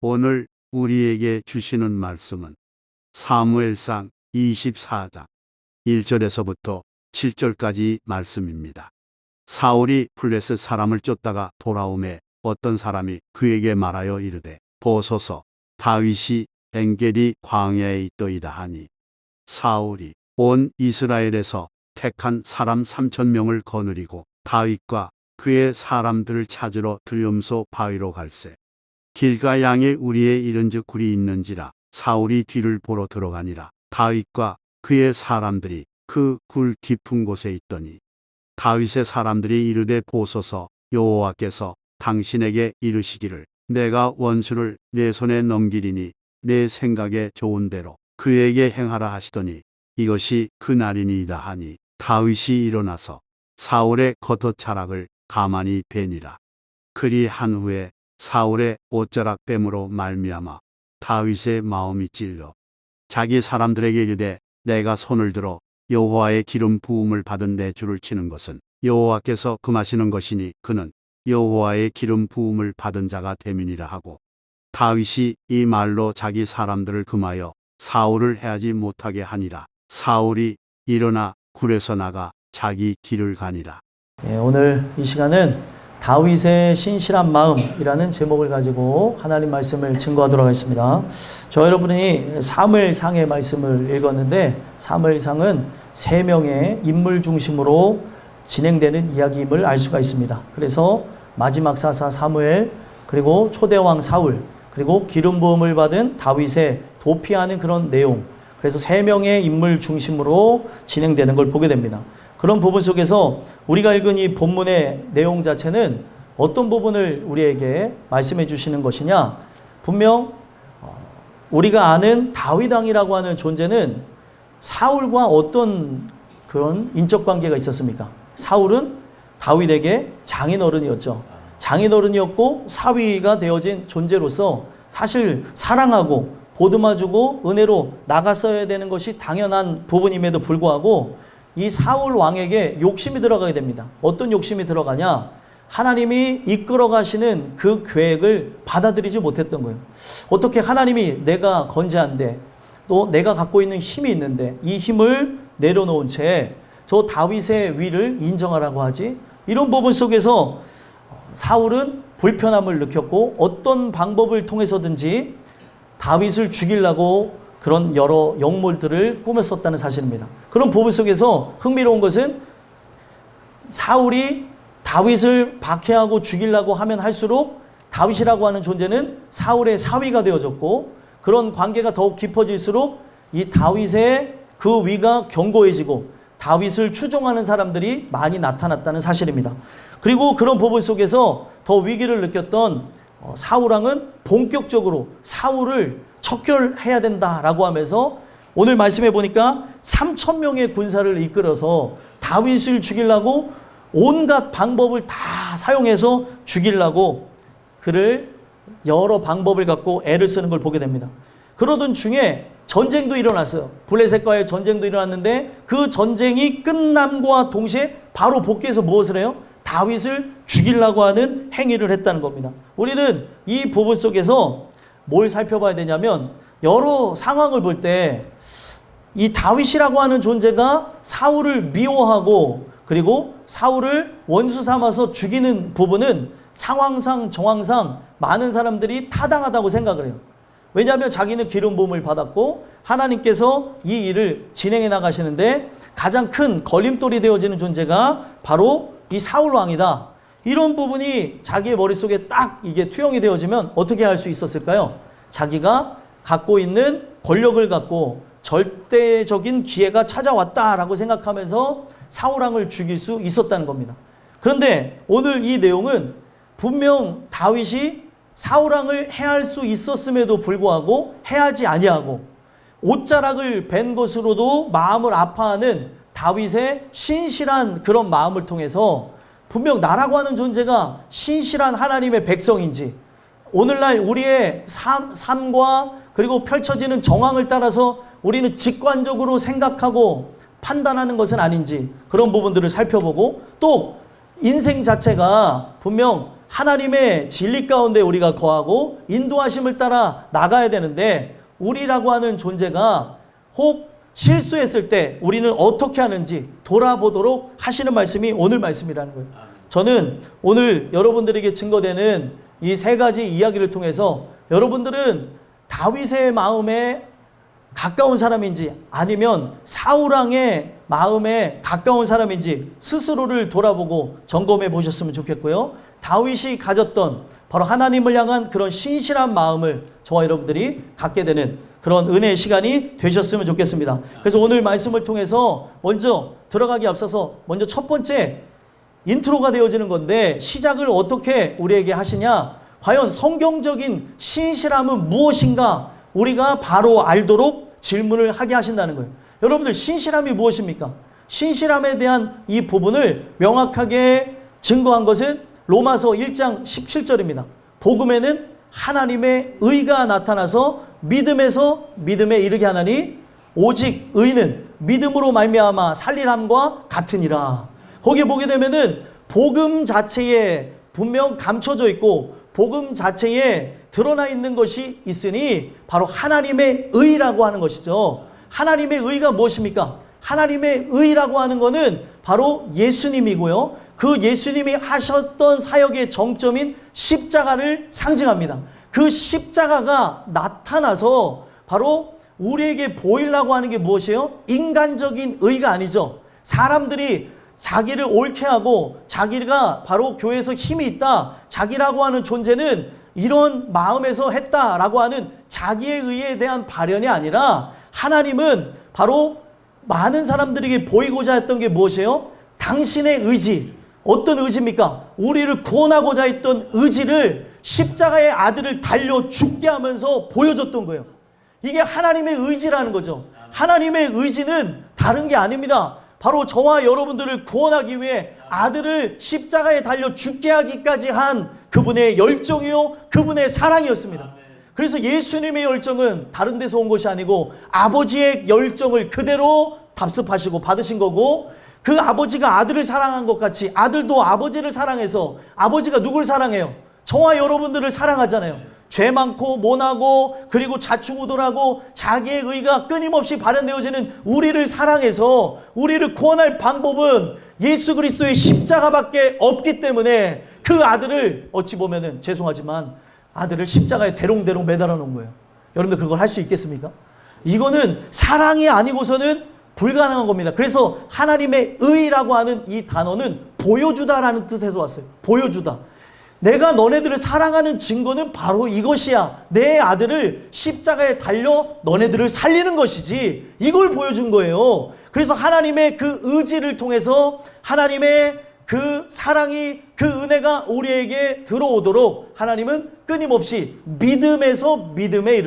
오늘 우리에게 주시는 말씀은 사무엘상 24장 1절에서부터 7절까지 말씀입니다. 사울이 블레셋 사람을 쫓다가 돌아오매 어떤 사람이 그에게 말하여 이르되 보소서 다윗이 엔겔이 광야에 있더이다 하니 사울이 온 이스라엘에서 택한 사람 3,000명을 거느리고 다윗과 그의 사람들을 찾으러 들음소 바위로 갈새 길가 양에 우리에 이른즉 굴이 있는지라 사울이 뒤를 보러 들어가니라 다윗과 그의 사람들이 그 굴 깊은 곳에 있더니 다윗의 사람들이 이르되 보소서 여호와께서 당신에게 이르시기를 내가 원수를 내 손에 넘기리니 내 생각에 좋은 대로 그에게 행하라 하시더니 이것이 그날이니이다 하니 다윗이 일어나서 사울의 겉옷자락을 가만히 베니라. 그리한 후에 사울의 옷자락 뱀으로 말미암아 다윗의 마음이 찔려 자기 사람들에게 이르되 내가 손을 들어 여호와의 기름 부음을 받은 내 주를 치는 것은 여호와께서 금하시는 것이니 그는 여호와의 기름 부음을 받은 자가 됨이니라 하고 다윗이 이 말로 자기 사람들을 금하여 사울을 해하지 못하게 하니라. 사울이 일어나 굴에서 나가 자기 길을 가니라. 오늘 이 시간은 다윗의 신실한 마음이라는 제목을 가지고 하나님 말씀을 증거하도록 하겠습니다. 저 여러분이 사무엘상의 말씀을 읽었는데 사무엘상은 3명의 인물 중심으로 진행되는 이야기임을 알 수가 있습니다. 그래서 마지막 사사 사무엘, 그리고 초대왕 사울, 그리고 기름 부음을 받은 다윗의 도피하는 그런 내용, 그래서 3명의 인물 중심으로 진행되는 걸 보게 됩니다. 그런 부분 속에서 우리가 읽은 이 본문의 내용 자체는 어떤 부분을 우리에게 말씀해 주시는 것이냐? 분명 우리가 아는 다윗 왕이라고 하는 존재는 사울과 어떤 그런 인적 관계가 있었습니까? 사울은 다윗에게 장인어른이었죠. 장인어른이었고 사위가 되어진 존재로서 사실 사랑하고 보듬어주고 은혜로 나갔어야 되는 것이 당연한 부분임에도 불구하고 이 사울 왕에게 욕심이 들어가게 됩니다. 어떤 욕심이 들어가냐? 하나님이 이끌어 가시는 그 계획을 받아들이지 못했던 거예요. 어떻게 하나님이 내가 건재한데 또 내가 갖고 있는 힘이 있는데 이 힘을 내려놓은 채 저 다윗의 위를 인정하라고 하지? 이런 부분 속에서 사울은 불편함을 느꼈고 어떤 방법을 통해서든지 다윗을 죽이려고 그런 여러 역몰들을 꾸몄었다는 사실입니다. 그런 부분 속에서 흥미로운 것은 사울이 다윗을 박해하고 죽이려고 하면 할수록 다윗이라고 하는 존재는 사울의 사위가 되어졌고 그런 관계가 더욱 깊어질수록 이 다윗의 그 위가 견고해지고 다윗을 추종하는 사람들이 많이 나타났다는 사실입니다. 그리고 그런 부분 속에서 더 위기를 느꼈던 사울왕은 본격적으로 사울을 척결해야 된다라고 하면서 오늘 말씀해 보니까 3,000명의 군사를 이끌어서 다윗을 죽이려고 온갖 방법을 다 사용해서 죽이려고 그를 여러 방법을 갖고 애를 쓰는 걸 보게 됩니다. 그러던 중에 전쟁도 일어났어요. 블레셋과의 전쟁도 일어났는데 그 전쟁이 끝남과 동시에 바로 복귀해서 무엇을 해요? 다윗을 죽이려고 하는 행위를 했다는 겁니다. 우리는 이 부분 속에서 뭘 살펴봐야 되냐면 여러 상황을 볼 때 이 다윗이라고 하는 존재가 사울을 미워하고 그리고 사울을 원수 삼아서 죽이는 부분은 상황상 정황상 많은 사람들이 타당하다고 생각을 해요. 왜냐하면 자기는 기름 부음을 받았고 하나님께서 이 일을 진행해 나가시는데 가장 큰 걸림돌이 되어지는 존재가 바로 이 사울 왕이다. 이런 부분이 자기의 머릿속에 딱 이게 투영이 되어지면 어떻게 할 수 있었을까요? 자기가 갖고 있는 권력을 갖고 절대적인 기회가 찾아왔다라고 생각하면서 사울왕을 죽일 수 있었다는 겁니다. 그런데 오늘 이 내용은 분명 다윗이 사울왕을 해할 수 있었음에도 불구하고 해하지 아니하고 옷자락을 벤 것으로도 마음을 아파하는 다윗의 신실한 그런 마음을 통해서 분명 나라고 하는 존재가 신실한 하나님의 백성인지 오늘날 우리의 삶과 그리고 펼쳐지는 정황을 따라서 우리는 직관적으로 생각하고 판단하는 것은 아닌지 그런 부분들을 살펴보고 또 인생 자체가 분명 하나님의 진리 가운데 우리가 거하고 인도하심을 따라 나가야 되는데, 우리라고 하는 존재가 혹 실수했을 때 우리는 어떻게 하는지 돌아보도록 하시는 말씀이 오늘 말씀이라는 거예요. 저는 오늘 여러분들에게 증거되는 이 세 가지 이야기를 통해서 여러분들은 다윗의 마음에 가까운 사람인지 아니면 사울왕의 마음에 가까운 사람인지 스스로를 돌아보고 점검해 보셨으면 좋겠고요. 다윗이 가졌던 바로 하나님을 향한 그런 신실한 마음을 저와 여러분들이 갖게 되는 그런 은혜의 시간이 되셨으면 좋겠습니다. 그래서 오늘 말씀을 통해서 먼저 들어가기 앞서서 먼저 첫 번째 인트로가 되어지는 건데, 시작을 어떻게 우리에게 하시냐? 과연 성경적인 신실함은 무엇인가? 우리가 바로 알도록 질문을 하게 하신다는 거예요. 여러분들, 신실함이 무엇입니까? 신실함에 대한 이 부분을 명확하게 증거한 것은 로마서 1장 17절입니다. 복음에는 하나님의 의가 나타나서 믿음에서 믿음에 이르게 하나니 오직 의는 믿음으로 말미암아 살리람과 같으니라. 거기에 보게 되면은 복음 자체에 분명 감춰져 있고 복음 자체에 드러나 있는 것이 있으니 바로 하나님의 의라고 하는 것이죠. 하나님의 의가 무엇입니까? 하나님의 의라고 하는 것은 바로 예수님이고요. 그 예수님이 하셨던 사역의 정점인 십자가를 상징합니다. 그 십자가가 나타나서 바로 우리에게 보이려고 하는 게 무엇이에요? 인간적인 의가 아니죠. 사람들이 자기를 옳게 하고 자기가 바로 교회에서 힘이 있다, 자기라고 하는 존재는 이런 마음에서 했다라고 하는 자기의 의에 대한 발현이 아니라, 하나님은 바로 많은 사람들에게 보이고자 했던 게 무엇이에요? 당신의 의지. 어떤 의지입니까? 우리를 구원하고자 했던 의지를 십자가의 아들을 달려 죽게 하면서 보여줬던 거예요. 이게 하나님의 의지라는 거죠. 하나님의 의지는 다른 게 아닙니다. 바로 저와 여러분들을 구원하기 위해 아들을 십자가에 달려 죽게 하기까지 한 그분의 열정이요, 그분의 사랑이었습니다. 그래서 예수님의 열정은 다른 데서 온 것이 아니고 아버지의 열정을 그대로 답습하시고 받으신 거고, 그 아버지가 아들을 사랑한 것 같이 아들도 아버지를 사랑해서, 아버지가 누굴 사랑해요? 저와 여러분들을 사랑하잖아요. 죄 많고 모나고 그리고 자충우돌하고 자기의 의가 끊임없이 발현되어지는 우리를 사랑해서 우리를 구원할 방법은 예수 그리스도의 십자가밖에 없기 때문에 그 아들을, 어찌 보면은 죄송하지만 아들을 십자가에 대롱대롱 매달아 놓은 거예요. 여러분들 그걸 할 수 있겠습니까? 이거는 사랑이 아니고서는 불가능한 겁니다. 그래서 하나님의 의라고 하는 이 단어는 보여주다라는 뜻에서 왔어요. 보여주다. 내가 너네들을 사랑하는 증거는 바로 이것이야. 내 아들을 십자가에 달려 너네들을 살리는 것이지. 이걸 보여준 거예요. 그래서 하나님의 그 의지를 통해서 하나님의 그 사랑이, 그 은혜가 우리에게 들어오도록 하나님은 끊임없이 믿음에서 믿음에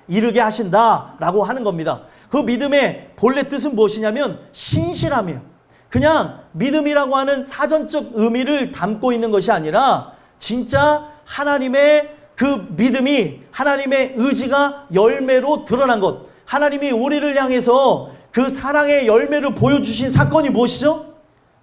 이르게 하신다라고 하는 겁니다. 그 믿음의 본래 뜻은 무엇이냐면 신실함이에요. 그냥 믿음이라고 하는 사전적 의미를 담고 있는 것이 아니라 진짜 하나님의 그 믿음이, 하나님의 의지가 열매로 드러난 것. 하나님이 우리를 향해서 그 사랑의 열매를 보여주신 사건이 무엇이죠?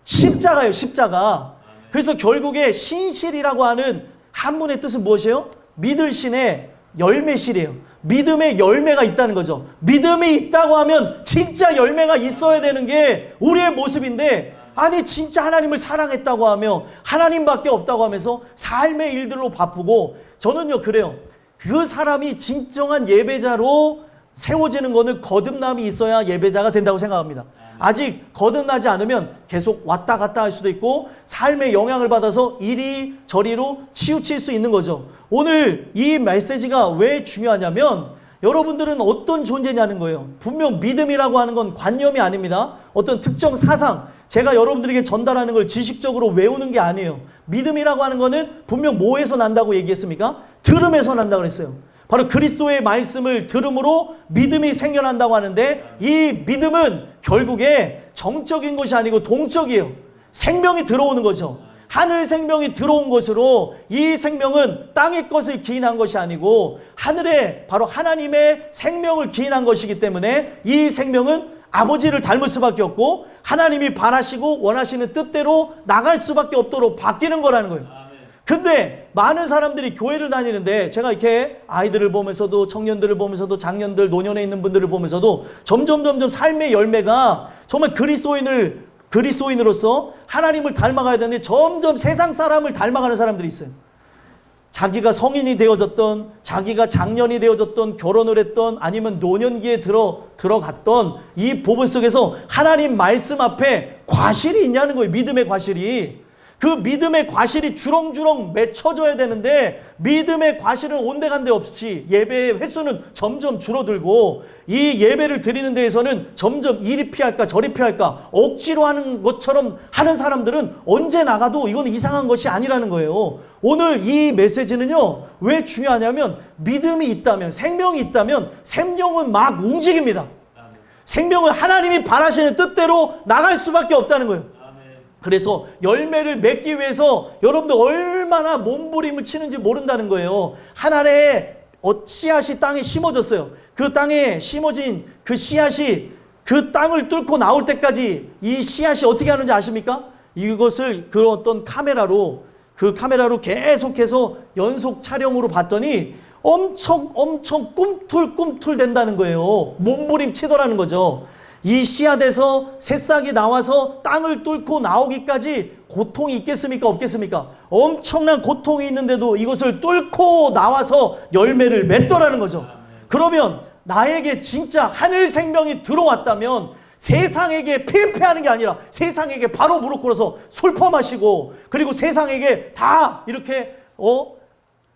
십자가예요, 십자가. 그래서 결국에 신실이라고 하는 한문의 뜻은 무엇이에요? 믿을 신의 열매실이에요. 믿음의 열매가 있다는 거죠. 믿음이 있다고 하면 진짜 열매가 있어야 되는 게 우리의 모습인데, 아니 진짜 하나님을 사랑했다고 하며 하나님밖에 없다고 하면서 삶의 일들로 바쁘고, 저는요 그래요. 그 사람이 진정한 예배자로 세워지는 거는 거듭남이 있어야 예배자가 된다고 생각합니다. 아직 거듭나지 않으면 계속 왔다 갔다 할 수도 있고 삶의 영향을 받아서 이리저리로 치우칠 수 있는 거죠. 오늘 이 메시지가 왜 중요하냐면, 여러분들은 어떤 존재냐는 거예요. 분명 믿음이라고 하는 건 관념이 아닙니다. 어떤 특정 사상, 제가 여러분들에게 전달하는 걸 지식적으로 외우는 게 아니에요. 믿음이라고 하는 거는 분명 뭐에서 난다고 얘기했습니까? 들음에서 난다고 그랬어요. 바로 그리스도의 말씀을 들음으로 믿음이 생겨난다고 하는데, 이 믿음은 결국에 정적인 것이 아니고 동적이에요. 생명이 들어오는 거죠. 하늘 생명이 들어온 것으로, 이 생명은 땅의 것을 기인한 것이 아니고 하늘에 바로 하나님의 생명을 기인한 것이기 때문에 이 생명은 아버지를 닮을 수밖에 없고 하나님이 바라시고 원하시는 뜻대로 나갈 수밖에 없도록 바뀌는 거라는 거예요. 근데 많은 사람들이 교회를 다니는데 제가 이렇게 아이들을 보면서도 청년들을 보면서도 장년들 노년에 있는 분들을 보면서도 점점 삶의 열매가 정말 그리스도인으로서 하나님을 닮아가야 되는데 점점 세상 사람을 닮아가는 사람들이 있어요. 자기가 성인이 되어졌던, 자기가 장년이 되어졌던, 결혼을 했던, 아니면 노년기에 들어갔던 이 부분 속에서 하나님 말씀 앞에 과실이 있냐는 거예요. 믿음의 과실이. 그 믿음의 과실이 주렁주렁 맺혀져야 되는데 믿음의 과실은 온데간데 없이 예배의 횟수는 점점 줄어들고 이 예배를 드리는 데에서는 점점 이리 피할까 저리 피할까 억지로 하는 것처럼 하는 사람들은 언제 나가도 이건 이상한 것이 아니라는 거예요. 오늘 이 메시지는요, 왜 중요하냐면 믿음이 있다면, 생명이 있다면 생명은 막 움직입니다. 생명은 하나님이 바라시는 뜻대로 나갈 수밖에 없다는 거예요. 그래서 열매를 맺기 위해서 여러분들 얼마나 몸부림을 치는지 모른다는 거예요. 하나의 씨앗이 땅에 심어졌어요. 그 땅에 심어진 그 씨앗이 그 땅을 뚫고 나올 때까지 이 씨앗이 어떻게 하는지 아십니까? 이것을 그 어떤 카메라로 계속해서 연속 촬영으로 봤더니 엄청 꿈틀꿈틀 된다는 거예요. 몸부림 치더라는 거죠. 이 씨앗에서 새싹이 나와서 땅을 뚫고 나오기까지 고통이 있겠습니까? 없겠습니까? 엄청난 고통이 있는데도 이것을 뚫고 나와서 열매를 맺더라는 거죠. 그러면 나에게 진짜 하늘 생명이 들어왔다면 세상에게 피폐하는 게 아니라 세상에게 바로 무릎 꿇어서 술 퍼마시고 그리고 세상에게 다 이렇게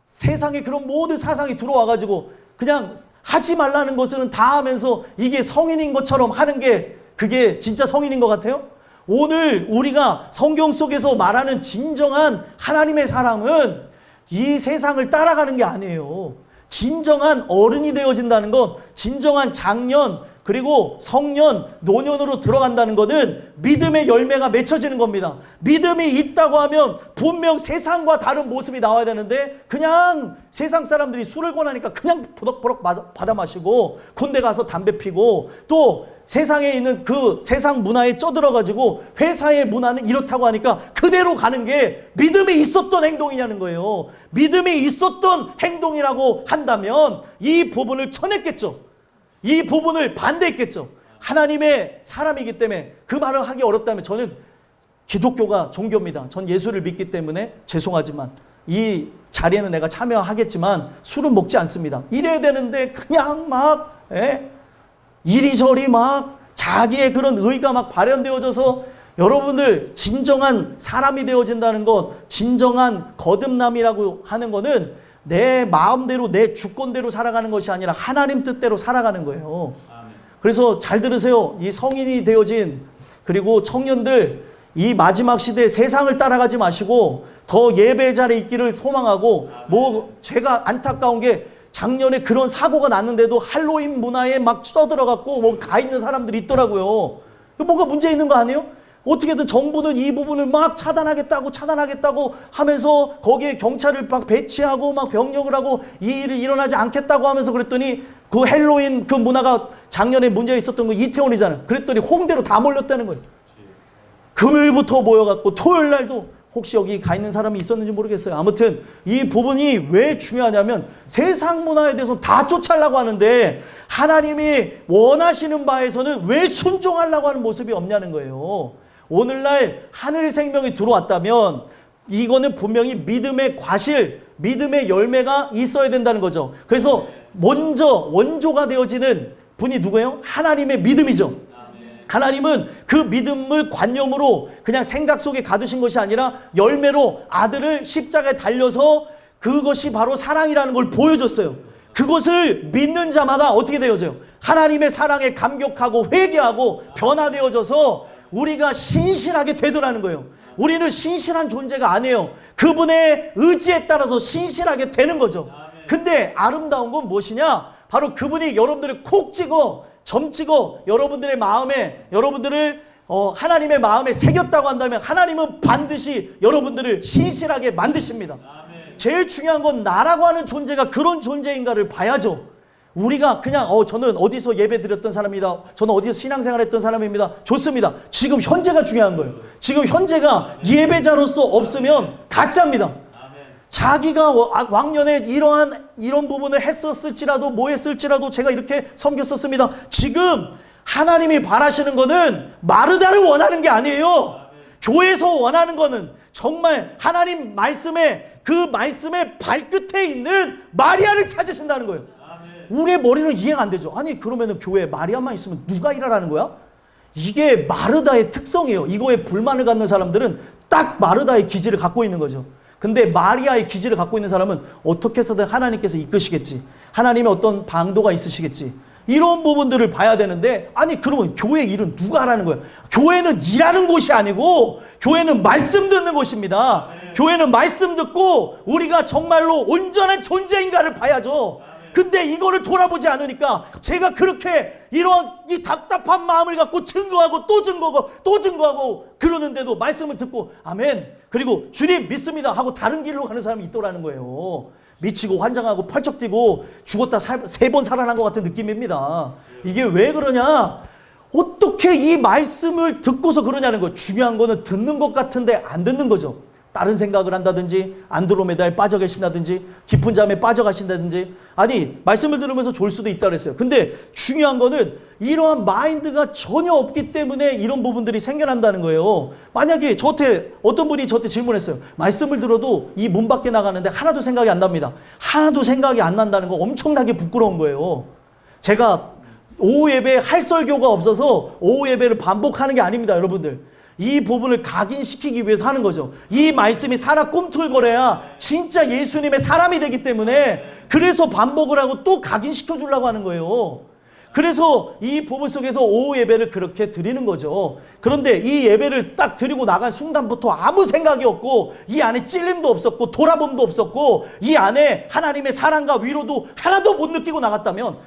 세상에 그런 모든 사상이 들어와가지고 그냥 하지 말라는 것은 다 하면서 이게 성인인 것처럼 하는 게 그게 진짜 성인인 것 같아요? 오늘 우리가 성경 속에서 말하는 진정한 하나님의 사람은 이 세상을 따라가는 게 아니에요. 진정한 어른이 되어진다는 것, 진정한 장년, 그리고 성년, 노년으로 들어간다는 것은 믿음의 열매가 맺혀지는 겁니다. 믿음이 있다고 하면 분명 세상과 다른 모습이 나와야 되는데 그냥 세상 사람들이 술을 권하니까 그냥 보덕보덕 받아 마시고 군대 가서 담배 피고 또 세상에 있는 그 세상 문화에 쩌들어가지고 회사의 문화는 이렇다고 하니까 그대로 가는 게 믿음이 있었던 행동이냐는 거예요. 믿음이 있었던 행동이라고 한다면 이 부분을 쳐냈겠죠. 이 부분을 반대했겠죠. 하나님의 사람이기 때문에 그 말을 하기 어렵다면 저는 기독교가 종교입니다. 전 예수를 믿기 때문에 죄송하지만 이 자리에는 내가 참여하겠지만 술은 먹지 않습니다. 이래야 되는데 그냥 막 이리저리 막 자기의 그런 의가 막 발현되어져서 여러분들 진정한 사람이 되어진다는 것, 진정한 거듭남이라고 하는 거는 내 마음대로 내 주권대로 살아가는 것이 아니라 하나님 뜻대로 살아가는 거예요. 그래서 잘 들으세요. 이 성인이 되어진 그리고 청년들 이 마지막 시대에 세상을 따라가지 마시고 더 예배 자리에 있기를 소망하고 뭐 제가 안타까운 게 작년에 그런 사고가 났는데도 할로윈 문화에 막 쩌들어갖고 뭐 가 있는 사람들이 있더라고요. 뭔가 문제 있는 거 아니에요? 어떻게든 정부는 이 부분을 막 차단하겠다고 하면서 거기에 경찰을 막 배치하고 막 병력을 하고 이 일이 일어나지 않겠다고 하면서 그랬더니 그 헬로윈 그 문화가 작년에 문제가 있었던 거 이태원이잖아요. 그랬더니 홍대로 다 몰렸다는 거예요. 금요일부터 모여갖고 토요일 날도 혹시 여기 가 있는 사람이 있었는지 모르겠어요. 아무튼 이 부분이 왜 중요하냐면 세상 문화에 대해서 다 쫓아려고 하는데 하나님이 원하시는 바에서는 왜 순종하려고 하는 모습이 없냐는 거예요. 오늘날 하늘 생명이 들어왔다면 이거는 분명히 믿음의 과실, 믿음의 열매가 있어야 된다는 거죠. 그래서 먼저 원조가 되어지는 분이 누구예요? 하나님의 믿음이죠. 하나님은 그 믿음을 관념으로 그냥 생각 속에 가두신 것이 아니라 열매로 아들을 십자가에 달려서 그것이 바로 사랑이라는 걸 보여줬어요. 그것을 믿는 자마다 어떻게 되어져요? 하나님의 사랑에 감격하고 회개하고 변화되어져서 우리가 신실하게 되더라는 거예요. 우리는 신실한 존재가 아니에요. 그분의 의지에 따라서 신실하게 되는 거죠. 근데 아름다운 건 무엇이냐? 바로 그분이 여러분들을 콕 찍어 점 찍어 여러분들의 마음에 여러분들을 하나님의 마음에 새겼다고 한다면 하나님은 반드시 여러분들을 신실하게 만드십니다. 제일 중요한 건 나라고 하는 존재가 그런 존재인가를 봐야죠. 우리가 그냥 저는 어디서 예배 드렸던 사람입니다. 저는 어디서 신앙생활 했던 사람입니다. 좋습니다. 지금 현재가 중요한 거예요. 지금 현재가 예배자로서 없으면 가짜입니다. 자기가 왕년에 이런 부분을 했었을지라도 뭐 했을지라도 제가 이렇게 섬겼었습니다. 지금 하나님이 바라시는 거는 마르다를 원하는 게 아니에요. 교회에서 원하는 거는 정말 하나님 말씀에 그 말씀의 발끝에 있는 마리아를 찾으신다는 거예요. 우리의 머리는 이해가 안 되죠. 아니 그러면은 교회에 마리아만 있으면 누가 일하라는 거야? 이게 마르다의 특성이에요. 이거에 불만을 갖는 사람들은 딱 마르다의 기질을 갖고 있는 거죠. 근데 마리아의 기질을 갖고 있는 사람은 어떻게 해서든 하나님께서 이끄시겠지. 하나님의 어떤 방도가 있으시겠지. 이런 부분들을 봐야 되는데 아니 그러면 교회 일은 누가 하라는 거예요? 교회는 일하는 곳이 아니고 교회는 말씀 듣는 곳입니다. 교회는 말씀 듣고 우리가 정말로 온전한 존재인가를 봐야죠. 근데 이거를 돌아보지 않으니까 제가 그렇게 이런 이 답답한 마음을 갖고 증거하고 또 증거하고 또 증거하고 그러는데도 말씀을 듣고 아멘 그리고 주님 믿습니다 하고 다른 길로 가는 사람이 있더라는 거예요. 미치고 환장하고 펄쩍 뛰고 죽었다 3번 살아난 것 같은 느낌입니다. 이게 왜 그러냐? 어떻게 이 말씀을 듣고서 그러냐는 거예요. 중요한 거는 듣는 것 같은데 안 듣는 거죠. 다른 생각을 한다든지 안드로메다에 빠져 계신다든지 깊은 잠에 빠져 가신다든지 아니 말씀을 들으면서 졸 수도 있다 그랬어요. 근데 중요한 거는 이러한 마인드가 전혀 없기 때문에 이런 부분들이 생겨난다는 거예요. 만약에 어떤 분이 저한테 질문했어요. 말씀을 들어도 이 문 밖에 나가는데 하나도 생각이 안 납니다. 하나도 생각이 안 난다는 거 엄청나게 부끄러운 거예요. 제가 오후 예배에 할 설교가 없어서 오후 예배를 반복하는 게 아닙니다, 여러분들. 이 부분을 각인시키기 위해서 하는 거죠. 이 말씀이 살아 꿈틀거려야 진짜 예수님의 사람이 되기 때문에 그래서 반복을 하고 또 각인시켜 주려고 하는 거예요. 그래서 이 부분 속에서 오후 예배를 그렇게 드리는 거죠. 그런데 이 예배를 딱 드리고 나간 순간부터 아무 생각이 없고 이 안에 찔림도 없었고 돌아봄도 없었고 이 안에 하나님의 사랑과 위로도 하나도 못 느끼고 나갔다면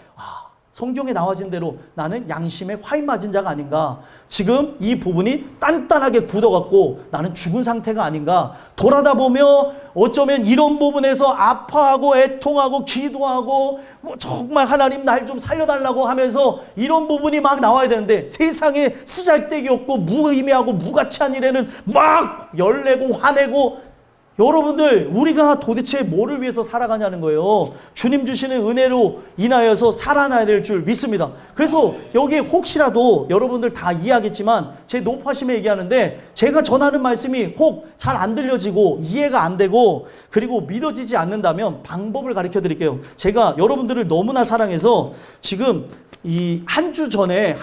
성경에 나와진 대로 나는 양심에 화인 맞은 자가 아닌가. 지금 이 부분이 단단하게 굳어갖고 나는 죽은 상태가 아닌가. 돌아다 보며 어쩌면 이런 부분에서 아파하고 애통하고 기도하고 정말 하나님 날 좀 살려달라고 하면서 이런 부분이 막 나와야 되는데 세상에 쓰잘데기 없고 무의미하고 무가치한 일에는 막 열내고 화내고 여러분들 우리가 도대체 뭐를 위해서 살아가냐는 거예요. 주님 주시는 은혜로 인하여서 살아나야 될 줄 믿습니다. 그래서 여기 혹시라도 여러분들 다 이해하겠지만 제 높아심에 얘기하는데 제가 전하는 말씀이 혹 잘 안 들려지고 이해가 안 되고 그리고 믿어지지 않는다면 방법을 가르쳐 드릴게요. 제가 여러분들을 너무나 사랑해서 지금 이 한 주 전에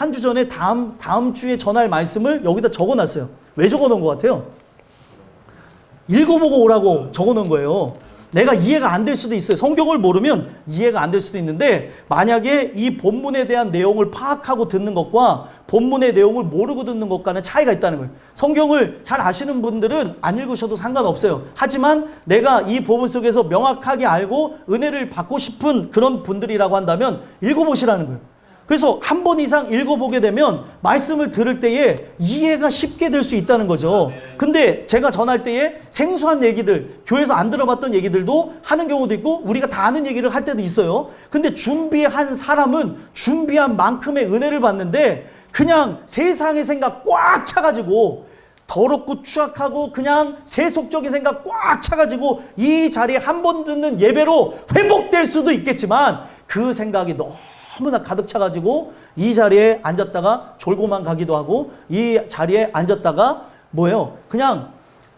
다음 주에 전할 말씀을 여기다 적어놨어요. 왜 적어놓은 것 같아요? 읽어보고 오라고 적어놓은 거예요. 내가 이해가 안 될 수도 있어요. 성경을 모르면 이해가 안 될 수도 있는데 만약에 이 본문에 대한 내용을 파악하고 듣는 것과 본문의 내용을 모르고 듣는 것과는 차이가 있다는 거예요. 성경을 잘 아시는 분들은 안 읽으셔도 상관없어요. 하지만 내가 이 본문 속에서 명확하게 알고 은혜를 받고 싶은 그런 분들이라고 한다면 읽어보시라는 거예요. 그래서 한 번 이상 읽어보게 되면 말씀을 들을 때에 이해가 쉽게 될 수 있다는 거죠. 근데 제가 전할 때에 생소한 얘기들, 교회에서 안 들어봤던 얘기들도 하는 경우도 있고 우리가 다 아는 얘기를 할 때도 있어요. 근데 준비한 사람은 준비한 만큼의 은혜를 받는데 그냥 세상의 생각 꽉 차가지고 더럽고 추악하고 그냥 세속적인 생각 꽉 차가지고 이 자리에 한 번 듣는 예배로 회복될 수도 있겠지만 그 생각이 너무나 가득 차가지고 이 자리에 앉았다가 졸고만 가기도 하고 이 자리에 앉았다가 뭐예요? 그냥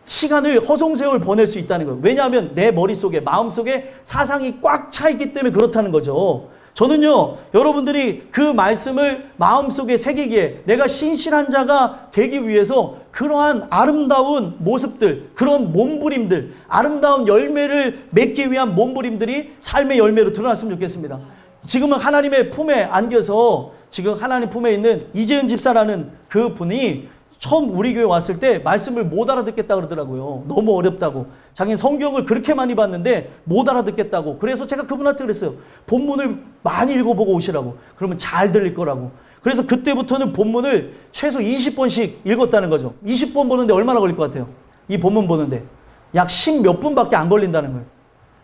시간을 허송세월 보낼 수 있다는 거예요. 왜냐하면 내 머릿속에 마음속에 사상이 꽉 차 있기 때문에 그렇다는 거죠. 저는요 여러분들이 그 말씀을 마음속에 새기기에 내가 신실한 자가 되기 위해서 그러한 아름다운 모습들 그런 몸부림들 아름다운 열매를 맺기 위한 몸부림들이 삶의 열매로 드러났으면 좋겠습니다. 지금은 하나님의 품에 안겨서 지금 하나님 품에 있는 이재은 집사라는 그 분이 처음 우리 교회 왔을 때 말씀을 못 알아듣겠다 그러더라고요. 너무 어렵다고. 자기는 성경을 그렇게 많이 봤는데 못 알아듣겠다고. 그래서 제가 그분한테 그랬어요. 본문을 많이 읽어보고 오시라고. 그러면 잘 들릴 거라고. 그래서 그때부터는 본문을 최소 20번씩 읽었다는 거죠. 20번 보는데 얼마나 걸릴 것 같아요? 이 본문 보는데. 약 10몇 분밖에 안 걸린다는 거예요.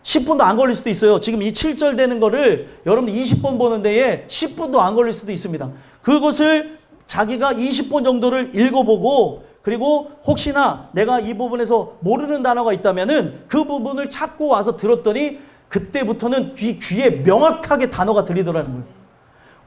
10분도 안 걸릴 수도 있어요. 지금 이 7절 되는 거를 여러분들 20번 보는 데에 10분도 안 걸릴 수도 있습니다. 그것을 자기가 20번 정도를 읽어보고 그리고 혹시나 내가 이 부분에서 모르는 단어가 있다면은 그 부분을 찾고 와서 들었더니 그때부터는 귀에 명확하게 단어가 들리더라는 거예요.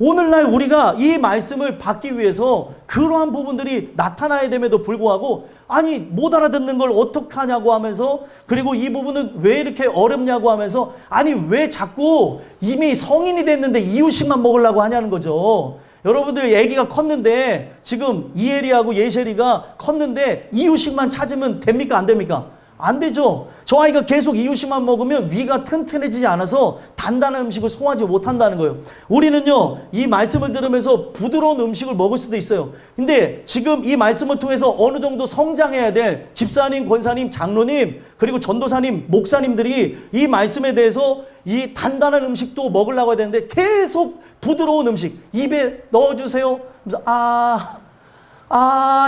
오늘날 우리가 이 말씀을 받기 위해서 그러한 부분들이 나타나야 됨에도 불구하고 아니 못 알아듣는 걸 어떡하냐고 하면서 그리고 이 부분은 왜 이렇게 어렵냐고 하면서 아니 왜 자꾸 이미 성인이 됐는데 이유식만 먹으려고 하냐는 거죠. 여러분들 아기가 컸는데 지금 이혜리하고 예셀이가 컸는데 이유식만 찾으면 됩니까 안 됩니까? 안 되죠. 저 아이가 계속 이유식만 먹으면 위가 튼튼해지지 않아서 단단한 음식을 소화하지 못한다는 거예요. 우리는요 이 말씀을 들으면서 부드러운 음식을 먹을 수도 있어요. 근데 지금 이 말씀을 통해서 어느 정도 성장해야 될 집사님, 권사님, 장로님 그리고 전도사님, 목사님들이 이 말씀에 대해서 이 단단한 음식도 먹으려고 해야 되는데 계속 부드러운 음식 입에 넣어주세요.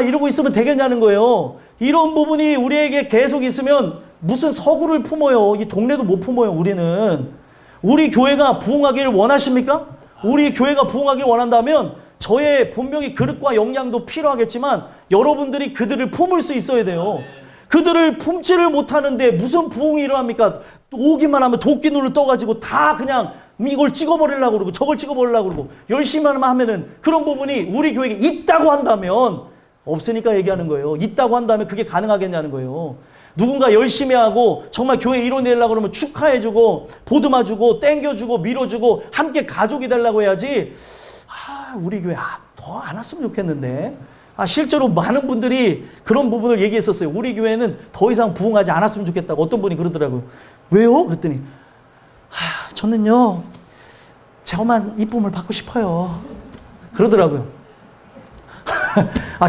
이러고 있으면 되겠냐는 거예요. 이런 부분이 우리에게 계속 있으면 무슨 서구를 품어요. 이 동네도 못 품어요. 우리는. 우리 교회가 부흥하기를 원하십니까? 우리 교회가 부흥하기를 원한다면 저의 분명히 그릇과 역량도 필요하겠지만 여러분들이 그들을 품을 수 있어야 돼요. 그들을 품지를 못하는데 무슨 부흥이 일어납니까? 오기만 하면 도끼눈을 떠가지고 다 그냥 이걸 찍어버리려고 그러고 저걸 찍어버리려고 그러고 열심히만 하면은 그런 부분이 우리 교회에 있다고 한다면 없으니까 얘기하는 거예요. 있다고 한다면 그게 가능하겠냐는 거예요. 누군가 열심히 하고 정말 교회 이뤄내려고 그러면 축하해주고 보듬어주고 땡겨주고 밀어주고 함께 가족이 되려고 해야지 우리 교회 더 안 왔으면 좋겠는데 실제로 많은 분들이 그런 부분을 얘기했었어요. 우리 교회는 더 이상 부흥하지 않았으면 좋겠다고 어떤 분이 그러더라고요. 왜요? 그랬더니 저는요 저만 이쁨을 받고 싶어요 그러더라고요.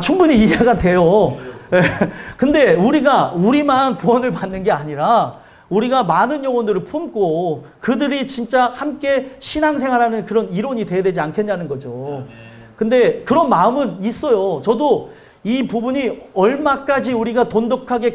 충분히 이해가 돼요. 근데 우리만 구원을 받는 게 아니라 우리가 많은 영혼들을 품고 그들이 진짜 함께 신앙생활하는 그런 일원이 돼야 되지 않겠냐는 거죠. 근데 그런 마음은 있어요. 이 부분이 얼마까지 우리가 돈독하게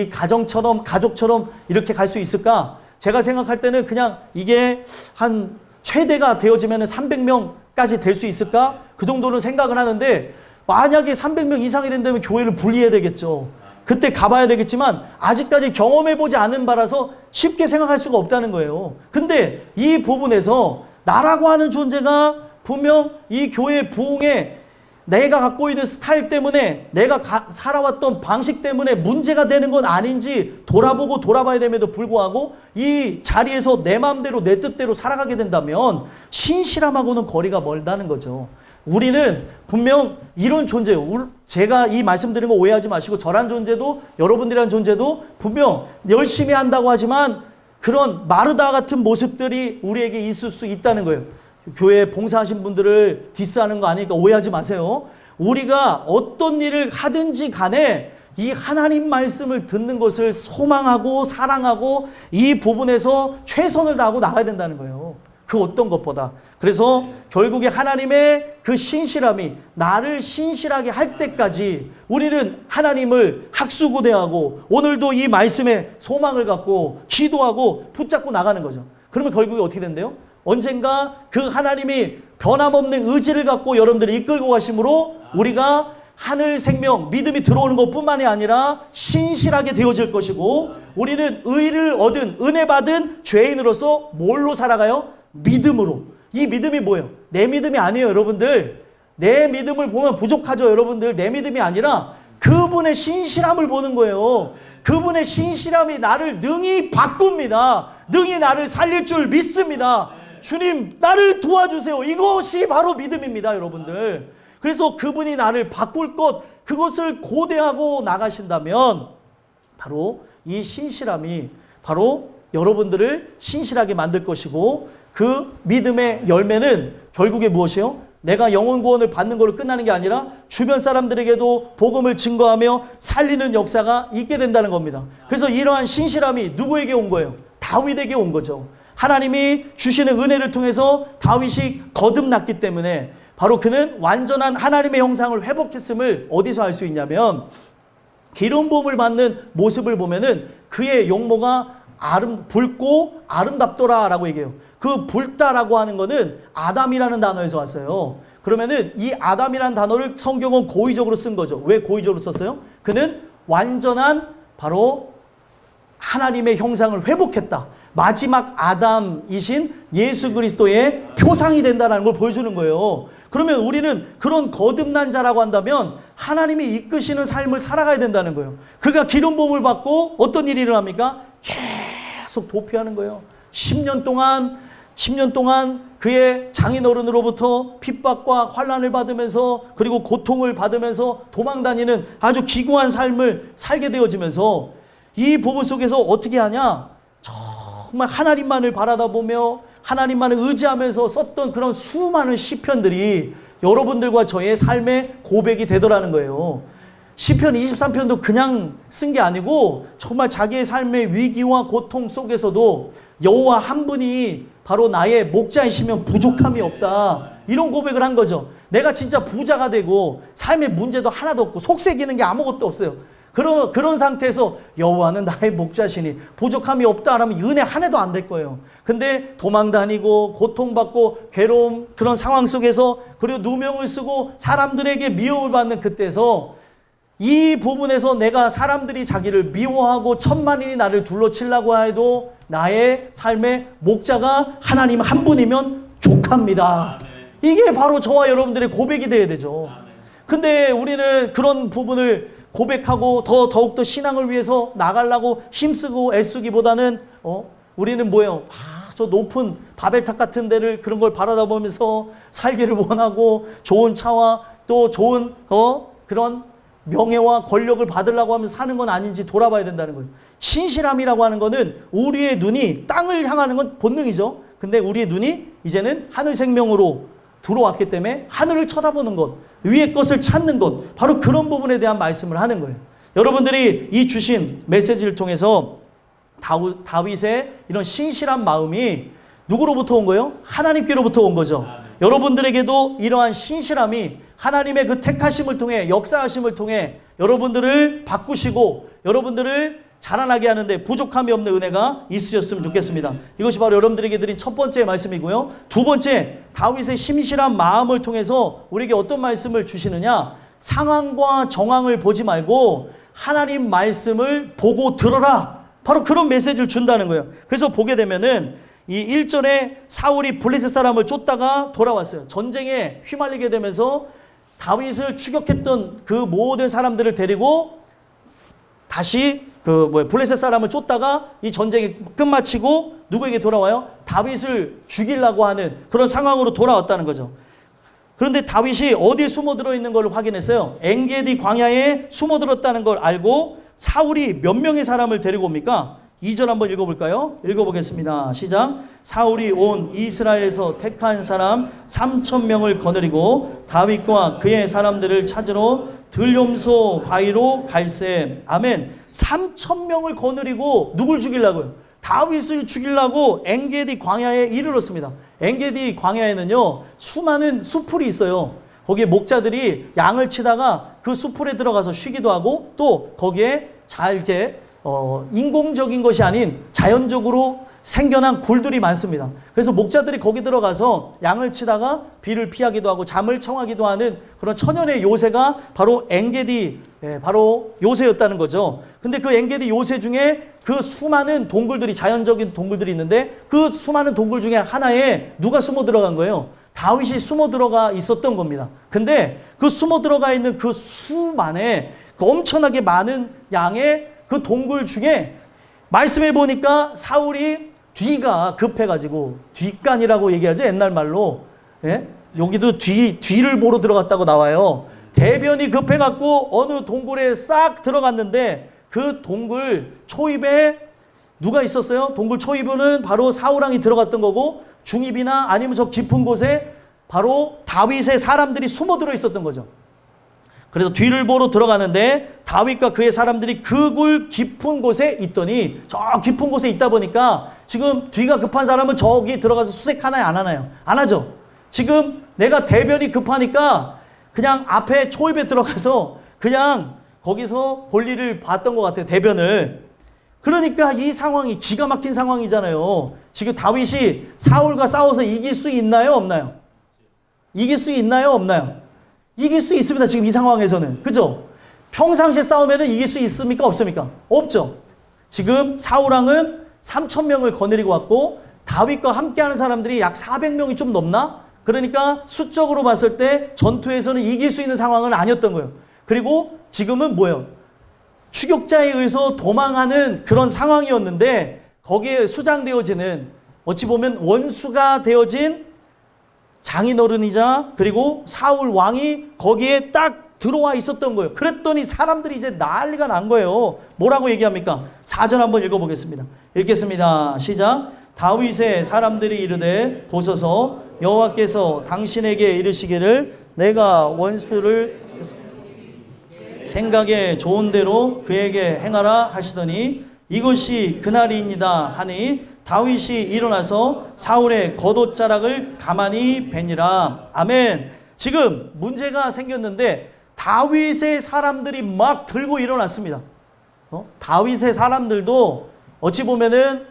가족처럼 이렇게 갈 수 있을까? 제가 생각할 때는 그냥 이게 한 최대가 되어지면 300명까지 될 수 있을까? 그 정도는 생각을 하는데 만약에 300명 이상이 된다면 교회를 분리해야 되겠죠. 그때 가봐야 되겠지만 아직까지 경험해보지 않은 바라서 쉽게 생각할 수가 없다는 거예요. 근데 이 부분에서 나라고 하는 존재가 분명 이 교회 부흥에 내가 갖고 있는 스타일 때문에 내가 살아왔던 방식 때문에 문제가 되는 건 아닌지 돌아보고 돌아봐야 됨에도 불구하고 이 자리에서 내 마음대로 내 뜻대로 살아가게 된다면 신실함하고는 거리가 멀다는 거죠. 우리는 분명 이런 존재예요. 제가 이 말씀드린 거 오해하지 마시고 저란 존재도 여러분들이란 존재도 분명 열심히 한다고 하지만 그런 마르다 같은 모습들이 우리에게 있을 수 있다는 거예요. 교회에 봉사하신 분들을 디스하는 거 아니니까 오해하지 마세요. 우리가 어떤 일을 하든지 간에 이 하나님 말씀을 듣는 것을 소망하고 사랑하고 이 부분에서 최선을 다하고 나가야 된다는 거예요. 그 어떤 것보다. 그래서 결국에 하나님의 그 신실함이 나를 신실하게 할 때까지 우리는 하나님을 학수고대하고 오늘도 이 말씀에 소망을 갖고 기도하고 붙잡고 나가는 거죠. 그러면 결국에 어떻게 된대요? 언젠가 그 하나님이 변함없는 의지를 갖고 여러분들을 이끌고 가심으로 우리가 하늘 생명, 믿음이 들어오는 것뿐만이 아니라 신실하게 되어질 것이고 우리는 의를 얻은, 은혜 받은 죄인으로서 뭘로 살아가요? 믿음으로. 이 믿음이 뭐예요? 내 믿음이 아니에요, 여러분들. 내 믿음을 보면 부족하죠, 여러분들. 내 믿음이 아니라 그분의 신실함을 보는 거예요. 그분의 신실함이 나를 능히 바꿉니다. 능히 나를 살릴 줄 믿습니다. 주님, 나를 도와주세요. 이것이 바로 믿음입니다, 여러분들. 그래서 그분이 나를 바꿀 것, 그것을 고대하고 나가신다면 바로 이 신실함이 바로 여러분들을 신실하게 만들 것이고 그 믿음의 열매는 결국에 무엇이에요? 내가 영혼 구원을 받는 걸로 끝나는 게 아니라 주변 사람들에게도 복음을 증거하며 살리는 역사가 있게 된다는 겁니다. 그래서 이러한 신실함이 누구에게 온 거예요? 다윗에게 온 거죠. 하나님이 주시는 은혜를 통해서 다윗이 거듭났기 때문에 바로 그는 완전한 하나님의 형상을 회복했음을 어디서 알 수 있냐면 기름 부음을 받는 모습을 보면은 그의 용모가 붉고 아름답더라라고 얘기해요. 그 붉다라고 하는 거는 아담이라는 단어에서 왔어요. 그러면은 이 아담이라는 단어를 성경은 고의적으로 쓴 거죠. 왜 고의적으로 썼어요? 그는 완전한 바로 하나님의 형상을 회복했다. 마지막 아담이신 예수 그리스도의 표상이 된다는 걸 보여주는 거예요. 그러면 우리는 그런 거듭난 자라고 한다면 하나님이 이끄시는 삶을 살아가야 된다는 거예요. 그가 기름 부음을 받고 어떤 일이 일어납니까? 계속 도피하는 거예요. 10년 동안 그의 장인어른으로부터 핍박과 환난을 받으면서 그리고 고통을 받으면서 도망다니는 아주 기구한 삶을 살게 되어지면서 이 부부 속에서 어떻게 하냐? 정말 하나님만을 바라다보며 하나님만을 의지하면서 썼던 그런 수많은 시편들이 여러분들과 저의 삶의 고백이 되더라는 거예요. 시편 23편도 그냥 쓴 게 아니고 정말 자기의 삶의 위기와 고통 속에서도 여호와 한 분이 바로 나의 목자이시면 부족함이 없다. 이런 고백을 한 거죠. 내가 진짜 부자가 되고 삶의 문제도 하나도 없고 속색이는 게 아무것도 없어요. 그런 상태에서 여호와는 나의 목자시니 부족함이 없다라면 은혜 한 해도 안 될 거예요. 근데 도망다니고 고통받고 괴로움 그런 상황 속에서 그리고 누명을 쓰고 사람들에게 미움을 받는 그때에서 이 부분에서 내가 사람들이 자기를 미워하고 천만인이 나를 둘러치려고 해도 나의 삶의 목자가 하나님 한 분이면 족합니다. 이게 바로 저와 여러분들의 고백이 돼야 되죠. 근데 우리는 그런 부분을 고백하고 더욱더 신앙을 위해서 나가려고 힘쓰고 애쓰기보다는 우리는 뭐예요? 저 높은 바벨탑 같은 데를 그런 걸 바라다보면서 살기를 원하고 좋은 차와 또 좋은 그런 명예와 권력을 받으려고 하면서 사는 건 아닌지 돌아봐야 된다는 거예요. 신실함이라고 하는 거는 우리의 눈이 땅을 향하는 건 본능이죠. 근데 우리의 눈이 이제는 하늘 생명으로 들어왔기 때문에 하늘을 쳐다보는 것, 위의 것을 찾는 것, 바로 그런 부분에 대한 말씀을 하는 거예요. 여러분들이 이 주신 메시지를 통해서 다윗의 이런 신실한 마음이 누구로부터 온 거예요? 하나님께로부터 온 거죠. 여러분들에게도 이러한 신실함이 하나님의 그 택하심을 통해 역사하심을 통해 여러분들을 바꾸시고 여러분들을 자라나게 하는데 부족함이 없는 은혜가 있으셨으면 좋겠습니다. 이것이 바로 여러분들에게 드린 첫 번째 말씀이고요. 두 번째, 다윗의 신실한 마음을 통해서 우리에게 어떤 말씀을 주시느냐? 상황과 정황을 보지 말고 하나님 말씀을 보고 들어라. 바로 그런 메시지를 준다는 거예요. 그래서 보게 되면은 이 1절에 사울이 블레셋 사람을 쫓다가 돌아왔어요. 전쟁에 휘말리게 되면서 다윗을 추격했던 그 모든 사람들을 데리고 다시 블레셋 사람을 쫓다가 이 전쟁이 끝마치고 누구에게 돌아와요? 다윗을 죽이려고 하는 그런 상황으로 돌아왔다는 거죠. 그런데 다윗이 어디에 숨어들어 있는 걸 확인했어요. 엔게디 광야에 숨어들었다는 걸 알고 사울이 몇 명의 사람을 데리고 옵니까? 2절 한번 읽어볼까요? 읽어보겠습니다. 시작. 사울이 온 이스라엘에서 택한 사람 3,000명을 거느리고 다윗과 그의 사람들을 찾으러 들염소 바위로 갈새. 아멘. 3,000명을 거느리고 누굴 죽이려고요? 다윗을 죽이려고 엔게디 광야에 이르렀습니다. 엔게디 광야에는요 수많은 수풀이 있어요. 거기에 목자들이 양을 치다가 그 수풀에 들어가서 쉬기도 하고 또 거기에 잘 이렇게 인공적인 것이 아닌 자연적으로 생겨난 굴들이 많습니다. 그래서 목자들이 거기 들어가서 양을 치다가 비를 피하기도 하고 잠을 청하기도 하는 그런 천연의 요새가 바로 엔게디 바로 요새였다는 거죠. 근데 그 엔게디 요새 중에 그 수많은 동굴들이 자연적인 동굴들이 있는데 그 수많은 동굴 중에 하나에 누가 숨어 들어간 거예요? 다윗이 숨어 들어가 있었던 겁니다. 근데 그 숨어 들어가 있는 그 수만의 그 엄청나게 많은 양의 그 동굴 중에 말씀해 보니까 사울이 뒤가 급해가지고 뒷간이라고 얘기하죠. 옛날 말로. 예? 여기도 뒤를 보러 들어갔다고 나와요. 대변이 급해갖고 어느 동굴에 싹 들어갔는데 그 동굴 초입에 누가 있었어요? 동굴 초입에는 바로 사울왕이 들어갔던 거고 중입이나 아니면 저 깊은 곳에 바로 다윗의 사람들이 숨어들어 있었던 거죠. 그래서 뒤를 보러 들어가는데 다윗과 그의 사람들이 그 굴 깊은 곳에 있더니 저 깊은 곳에 있다 보니까 지금 뒤가 급한 사람은 저기 들어가서 수색하나요? 안 하나요? 안 하죠. 지금 내가 대변이 급하니까 그냥 앞에 초입에 들어가서 그냥 거기서 볼일을 봤던 것 같아요. 대변을. 그러니까 이 상황이 기가 막힌 상황이잖아요. 지금 다윗이 사울과 싸워서 이길 수 있나요? 없나요? 이길 수 있나요? 없나요? 이길 수 있습니다. 지금 이 상황에서는. 그죠? 평상시에 싸우면 이길 수 있습니까? 없습니까? 없죠. 지금 사울왕은 3,000명을 거느리고 왔고 다윗과 함께하는 사람들이 약 400명이 좀 넘나? 그러니까 수적으로 봤을 때 전투에서는 이길 수 있는 상황은 아니었던 거예요. 그리고 지금은 뭐예요? 추격자에 의해서 도망하는 그런 상황이었는데 거기에 수장되어지는 어찌 보면 원수가 되어진 장인어른이자 그리고 사울 왕이 거기에 딱 들어와 있었던 거예요. 그랬더니 사람들이 이제 난리가 난 거예요. 뭐라고 얘기합니까? 4절 한번 읽어보겠습니다. 읽겠습니다. 시작. 다윗의 사람들이 이르되 보소서 여호와께서 당신에게 이르시기를 내가 원수를 생각에 좋은 대로 그에게 행하라 하시더니 이것이 그날이니이다 하니 다윗이 일어나서 사울의 겉옷자락을 가만히 베니라. 아멘. 지금 문제가 생겼는데 다윗의 사람들이 막 들고 일어났습니다. 다윗의 사람들도 어찌 보면은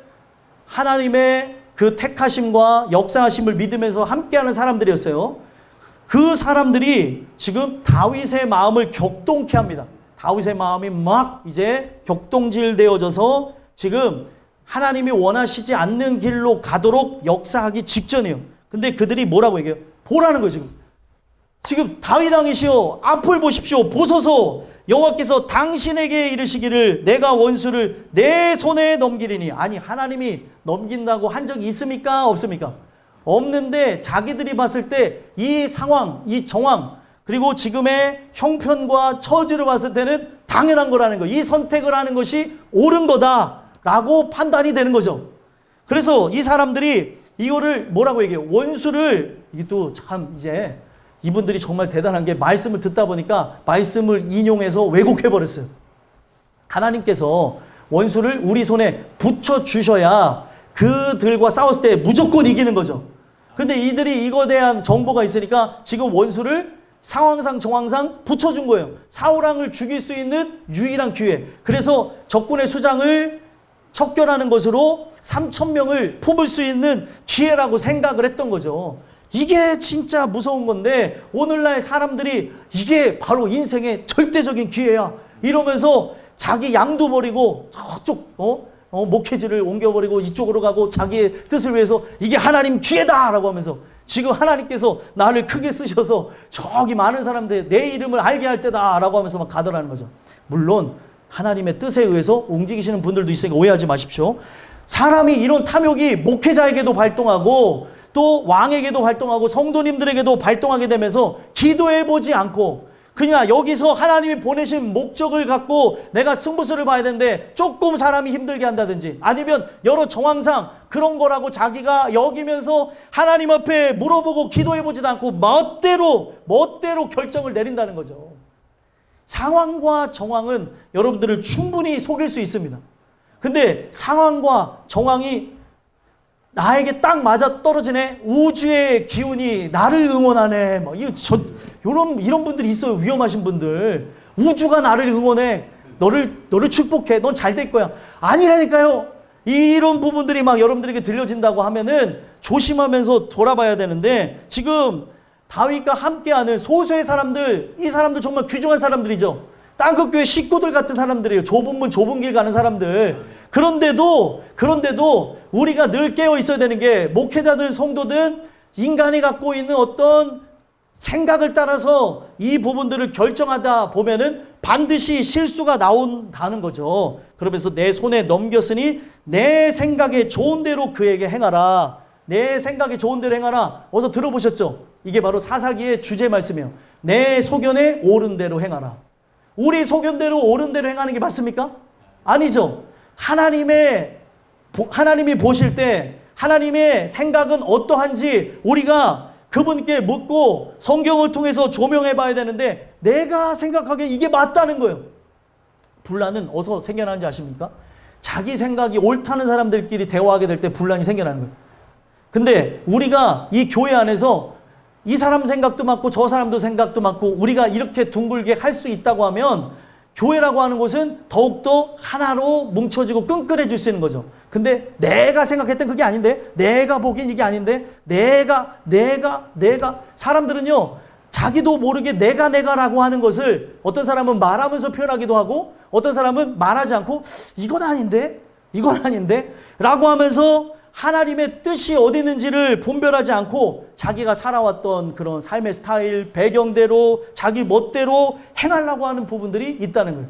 하나님의 그 택하심과 역사하심을 믿으면서 함께하는 사람들이었어요. 그 사람들이 지금 다윗의 마음을 격동케 합니다. 다윗의 마음이 막 이제 격동질되어져서 지금 하나님이 원하시지 않는 길로 가도록 역사하기 직전이에요. 근데 그들이 뭐라고 얘기해요? 보라는 거예요, 지금 다윗 왕이시여 앞을 보십시오. 보소서 여호와께서 당신에게 이르시기를 내가 원수를 내 손에 넘기리니. 아니 하나님이 넘긴다고 한 적이 있습니까? 없습니까? 없는데 자기들이 봤을 때 이 상황, 이 정황 그리고 지금의 형편과 처지를 봤을 때는 당연한 거라는 거. 이 선택을 하는 것이 옳은 거다라고 판단이 되는 거죠. 그래서 이 사람들이 이거를 뭐라고 얘기해요? 원수를 이게 또 참 이제 이분들이 정말 대단한 게 말씀을 듣다 보니까 말씀을 인용해서 왜곡해버렸어요. 하나님께서 원수를 우리 손에 붙여주셔야 그들과 싸웠을 때 무조건 이기는 거죠. 근데 이들이 이거에 대한 정보가 있으니까 지금 원수를 상황상 정황상 붙여준 거예요. 사울왕을 죽일 수 있는 유일한 기회. 그래서 적군의 수장을 척결하는 것으로 3,000명을 품을 수 있는 기회라고 생각을 했던 거죠. 이게 진짜 무서운 건데 오늘날 사람들이 이게 바로 인생의 절대적인 기회야 이러면서 자기 양도 버리고 저쪽 목회지를 옮겨버리고 이쪽으로 가고 자기의 뜻을 위해서 이게 하나님 기회다라고 하면서 지금 하나님께서 나를 크게 쓰셔서 저기 많은 사람들 내 이름을 알게 할 때다라고 하면서 막 가더라는 거죠. 물론 하나님의 뜻에 의해서 움직이시는 분들도 있으니까 오해하지 마십시오. 사람이 이런 탐욕이 목회자에게도 발동하고 또 왕에게도 발동하고 성도님들에게도 발동하게 되면서 기도해보지 않고 그냥 여기서 하나님이 보내신 목적을 갖고 내가 승부수를 봐야 되는데 조금 사람이 힘들게 한다든지 아니면 여러 정황상 그런 거라고 자기가 여기면서 하나님 앞에 물어보고 기도해보지도 않고 멋대로 결정을 내린다는 거죠. 상황과 정황은 여러분들을 충분히 속일 수 있습니다. 근데 상황과 정황이 나에게 딱 맞아 떨어지네. 우주의 기운이 나를 응원하네. 뭐 이런 분들이 있어요. 위험하신 분들. 우주가 나를 응원해. 너를 축복해. 넌 잘 될 거야. 아니라니까요. 이런 부분들이 막 여러분들에게 들려진다고 하면은 조심하면서 돌아봐야 되는데 지금 다윗과 함께하는 소수의 사람들, 이 사람들 정말 귀중한 사람들이죠. 땅끝교회 식구들 같은 사람들이에요. 좁은 문 좁은 길 가는 사람들. 그런데도 우리가 늘 깨어 있어야 되는 게 목회자든 성도든 인간이 갖고 있는 어떤 생각을 따라서 이 부분들을 결정하다 보면은 반드시 실수가 나온다는 거죠. 그러면서 내 손에 넘겼으니 내 생각에 좋은 대로 그에게 행하라. 내 생각에 좋은 대로 행하라. 어서 들어보셨죠? 이게 바로 사사기의 주제 말씀이에요. 내 소견에 옳은 대로 행하라. 우리 소견대로 옳은 대로 행하는 게 맞습니까? 아니죠. 하나님이 보실 때 하나님의 생각은 어떠한지 우리가 그분께 묻고 성경을 통해서 조명해 봐야 되는데 내가 생각하기에 이게 맞다는 거예요. 분란은 어디서 생겨나는지 아십니까? 자기 생각이 옳다는 사람들끼리 대화하게 될 때 분란이 생겨나는 거예요. 근데 우리가 이 교회 안에서 이 사람 생각도 맞고 저 사람도 생각도 맞고 우리가 이렇게 둥글게 할 수 있다고 하면 교회라고 하는 곳은 더욱더 하나로 뭉쳐지고 끈끈해질 수 있는 거죠. 근데 내가 생각했던 그게 아닌데, 내가 보기엔 이게 아닌데, 내가. 사람들은요, 자기도 모르게 내가라고 하는 것을 어떤 사람은 말하면서 표현하기도 하고, 어떤 사람은 말하지 않고, 이건 아닌데 라고 하면서 하나님의 뜻이 어디 있는지를 분별하지 않고 자기가 살아왔던 그런 삶의 스타일, 배경대로 자기 멋대로 행하려고 하는 부분들이 있다는 거예요.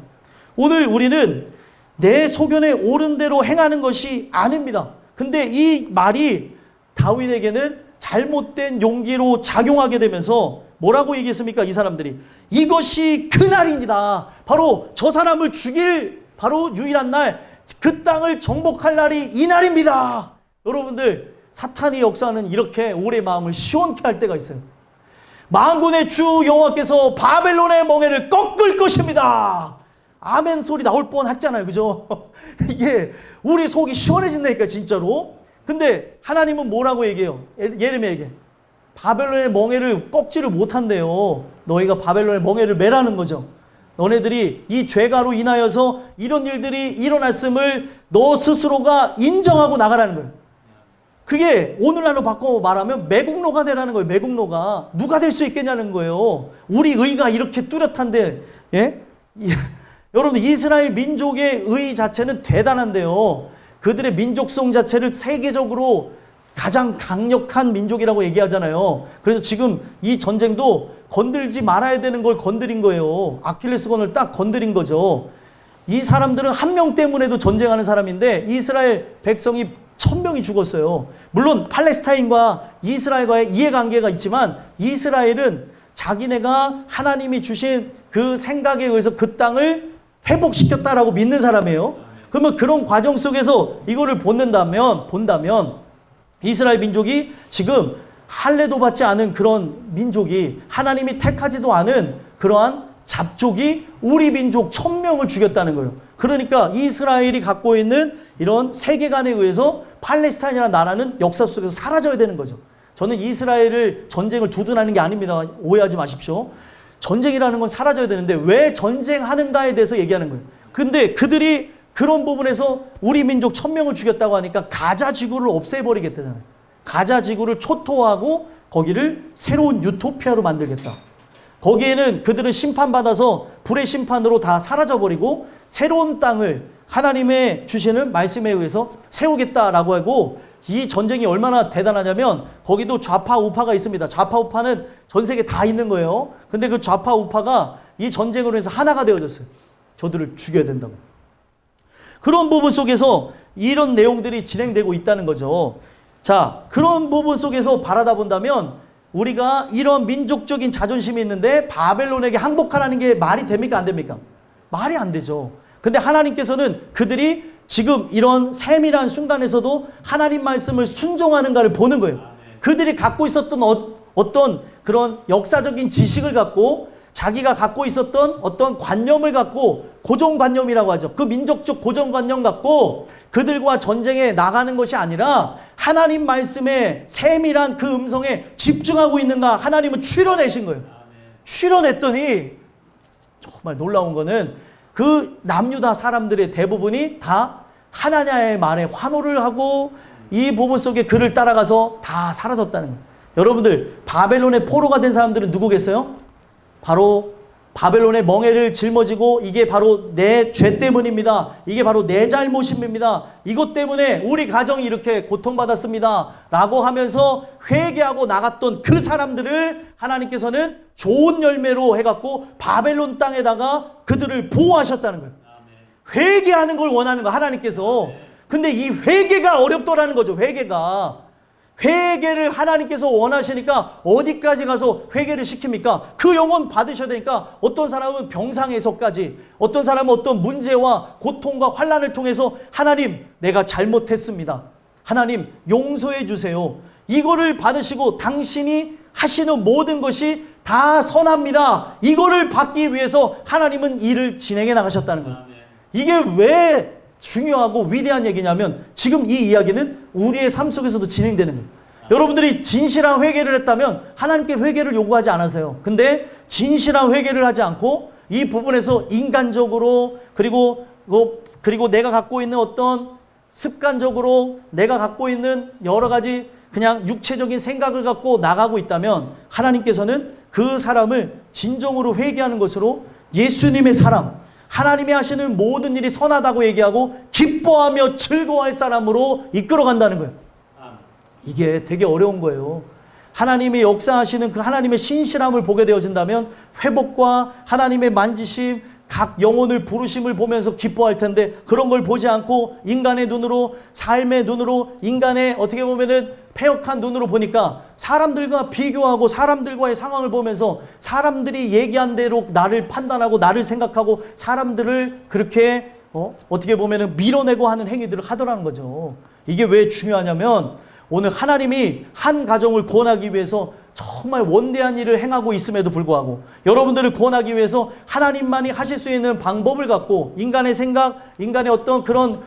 오늘 우리는 내 소견에 옳은 대로 행하는 것이 아닙니다. 근데 이 말이 다윗에게는 잘못된 용기로 작용하게 되면서 뭐라고 얘기했습니까? 이 사람들이 이것이 그날입니다. 바로 저 사람을 죽일 바로 유일한 날, 그 땅을 정복할 날이 이 날입니다. 여러분들, 사탄이 역사는 이렇게 우리의 마음을 시원케 할 때가 있어요. 만군의 주 여호와께서 바벨론의 멍에를 꺾을 것입니다. 아멘 소리 나올 뻔했잖아요, 그죠? 이게 우리 속이 시원해진다니까, 진짜로. 근데 하나님은 뭐라고 얘기해요? 예레미야에게 바벨론의 멍에를 꺾지를 못한대요. 너희가 바벨론의 멍에를 매라는 거죠. 너네들이 이 죄가로 인하여서 이런 일들이 일어났음을 너 스스로가 인정하고 나가라는 거예요. 그게 오늘날로 바꿔 말하면 매국노가 되라는 거예요. 매국노가. 누가 될 수 있겠냐는 거예요. 우리 의가 이렇게 뚜렷한데, 예? 여러분, 이스라엘 민족의 의 자체는 대단한데요. 그들의 민족성 자체를 세계적으로 가장 강력한 민족이라고 얘기하잖아요. 그래서 지금 이 전쟁도 건들지 말아야 되는 걸 건드린 거예요. 아킬레스건을 딱 건드린 거죠. 이 사람들은 한 명 때문에도 전쟁하는 사람인데 이스라엘 백성이 1000명이 죽었어요. 물론 팔레스타인과 이스라엘과의 이해관계가 있지만 이스라엘은 자기네가 하나님이 주신 그 생각에 의해서 그 땅을 회복시켰다라고 믿는 사람이에요. 그러면 그런 과정 속에서 이거를 본다면 이스라엘 민족이 지금 할례도 받지 않은 그런 민족이, 하나님이 택하지도 않은 그러한 잡족이 우리 민족 1000명을 죽였다는 거예요. 그러니까 이스라엘이 갖고 있는 이런 세계관에 의해서 팔레스타인이라는 나라는 역사 속에서 사라져야 되는 거죠. 저는 이스라엘을 전쟁을 두둔하는 게 아닙니다. 오해하지 마십시오. 전쟁이라는 건 사라져야 되는데 왜 전쟁하는가에 대해서 얘기하는 거예요. 근데 그들이 그런 부분에서 우리 민족 1000명을 죽였다고 하니까 가자 지구를 없애버리겠다잖아요. 가자 지구를 초토화하고 거기를 새로운 유토피아로 만들겠다. 거기에는 그들은 심판받아서 불의 심판으로 다 사라져버리고 새로운 땅을 하나님의 주시는 말씀에 의해서 세우겠다라고 하고, 이 전쟁이 얼마나 대단하냐면 거기도 좌파 우파가 있습니다. 좌파 우파는 전 세계 다 있는 거예요. 근데 그 좌파 우파가 이 전쟁으로 해서 하나가 되어졌어요. 저들을 죽여야 된다고. 그런 부분 속에서 이런 내용들이 진행되고 있다는 거죠. 자, 그런 부분 속에서 바라다 본다면 우리가 이런 민족적인 자존심이 있는데 바벨론에게 항복하라는 게 말이 됩니까? 안 됩니까? 말이 안 되죠. 근데 하나님께서는 그들이 지금 이런 세밀한 순간에서도 하나님 말씀을 순종하는가를 보는 거예요. 그들이 갖고 있었던 어떤 그런 역사적인 지식을 갖고 자기가 갖고 있었던 어떤 관념을 갖고, 고정관념이라고 하죠. 그 민족적 고정관념 갖고 그들과 전쟁에 나가는 것이 아니라 하나님 말씀의 세밀한 그 음성에 집중하고 있는가 하나님은 추려내신 거예요. 추려냈더니 정말 놀라운 거는 그 남유다 사람들의 대부분이 다 하나님의 말에 환호를 하고 이 부분 속에 그를 따라가서 다 사라졌다는 거예요. 여러분들, 바벨론의 포로가 된 사람들은 누구겠어요? 바로 바벨론의 멍에를 짊어지고 이게 바로 내 죄 때문입니다. 이게 바로 내 잘못입니다. 이것 때문에 우리 가정이 이렇게 고통받았습니다. 라고 하면서 회개하고 나갔던 그 사람들을 하나님께서는 좋은 열매로 해갖고 바벨론 땅에다가 그들을 보호하셨다는 거예요. 회개하는 걸 원하는 거예요, 하나님께서. 근데 이 회개가 어렵더라는 거죠, 회개가. 회개를 하나님께서 원하시니까 어디까지 가서 회개를 시킵니까? 그 영혼 받으셔야 되니까 어떤 사람은 병상에서까지, 어떤 사람은 어떤 문제와 고통과 환난을 통해서 하나님, 내가 잘못했습니다. 하나님, 용서해 주세요. 이거를 받으시고 당신이 하시는 모든 것이 다 선합니다. 이거를 받기 위해서 하나님은 일을 진행해 나가셨다는 거예요. 이게 왜 중요하고 위대한 얘기냐면 지금 이 이야기는 우리의 삶 속에서도 진행되는 거예요. 여러분들이 진실한 회개를 했다면 하나님께 회개를 요구하지 않으세요. 근데 진실한 회개를 하지 않고 이 부분에서 인간적으로 그리고 내가 갖고 있는 어떤 습관적으로 내가 갖고 있는 여러 가지 그냥 육체적인 생각을 갖고 나가고 있다면 하나님께서는 그 사람을 진정으로 회개하는 것으로 예수님의 사람, 하나님이 하시는 모든 일이 선하다고 얘기하고 기뻐하며 즐거워할 사람으로 이끌어간다는 거예요. 이게 되게 어려운 거예요. 하나님이 역사하시는 그 하나님의 신실함을 보게 되어진다면 회복과 하나님의 만지심, 각 영혼을 부르심을 보면서 기뻐할 텐데 그런 걸 보지 않고 인간의 눈으로, 삶의 눈으로, 인간의 어떻게 보면은 패역한 눈으로 보니까 사람들과 비교하고 사람들과의 상황을 보면서 사람들이 얘기한 대로 나를 판단하고 나를 생각하고 사람들을 그렇게 어떻게 보면은 밀어내고 하는 행위들을 하더라는 거죠. 이게 왜 중요하냐면 오늘 하나님이 한 가정을 구원하기 위해서 정말 원대한 일을 행하고 있음에도 불구하고 여러분들을 구원하기 위해서 하나님만이 하실 수 있는 방법을 갖고 인간의 생각, 인간의 어떤 그런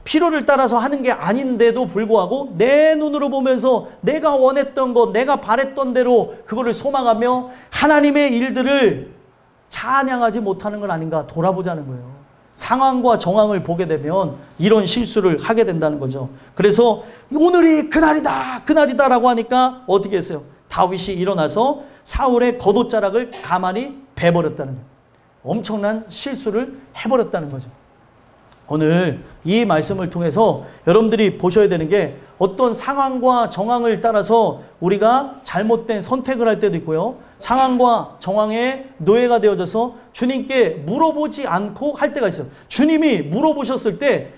필요를 따라서 하는 게 아닌데도 불구하고 내 눈으로 보면서 내가 원했던 것, 내가 바랬던 대로 그거를 소망하며 하나님의 일들을 찬양하지 못하는 건 아닌가 돌아보자는 거예요. 상황과 정황을 보게 되면 이런 실수를 하게 된다는 거죠. 그래서 오늘이 그날이다, 그날이다라고 하니까 어떻게 했어요? 다윗이 일어나서 사울의 겉옷자락을 가만히 베버렸다는 거예요. 엄청난 실수를 해버렸다는 거죠. 오늘 이 말씀을 통해서 여러분들이 보셔야 되는 게 어떤 상황과 정황을 따라서 우리가 잘못된 선택을 할 때도 있고요. 상황과 정황의 노예가 되어져서 주님께 물어보지 않고 할 때가 있어요. 주님이 물어보셨을 때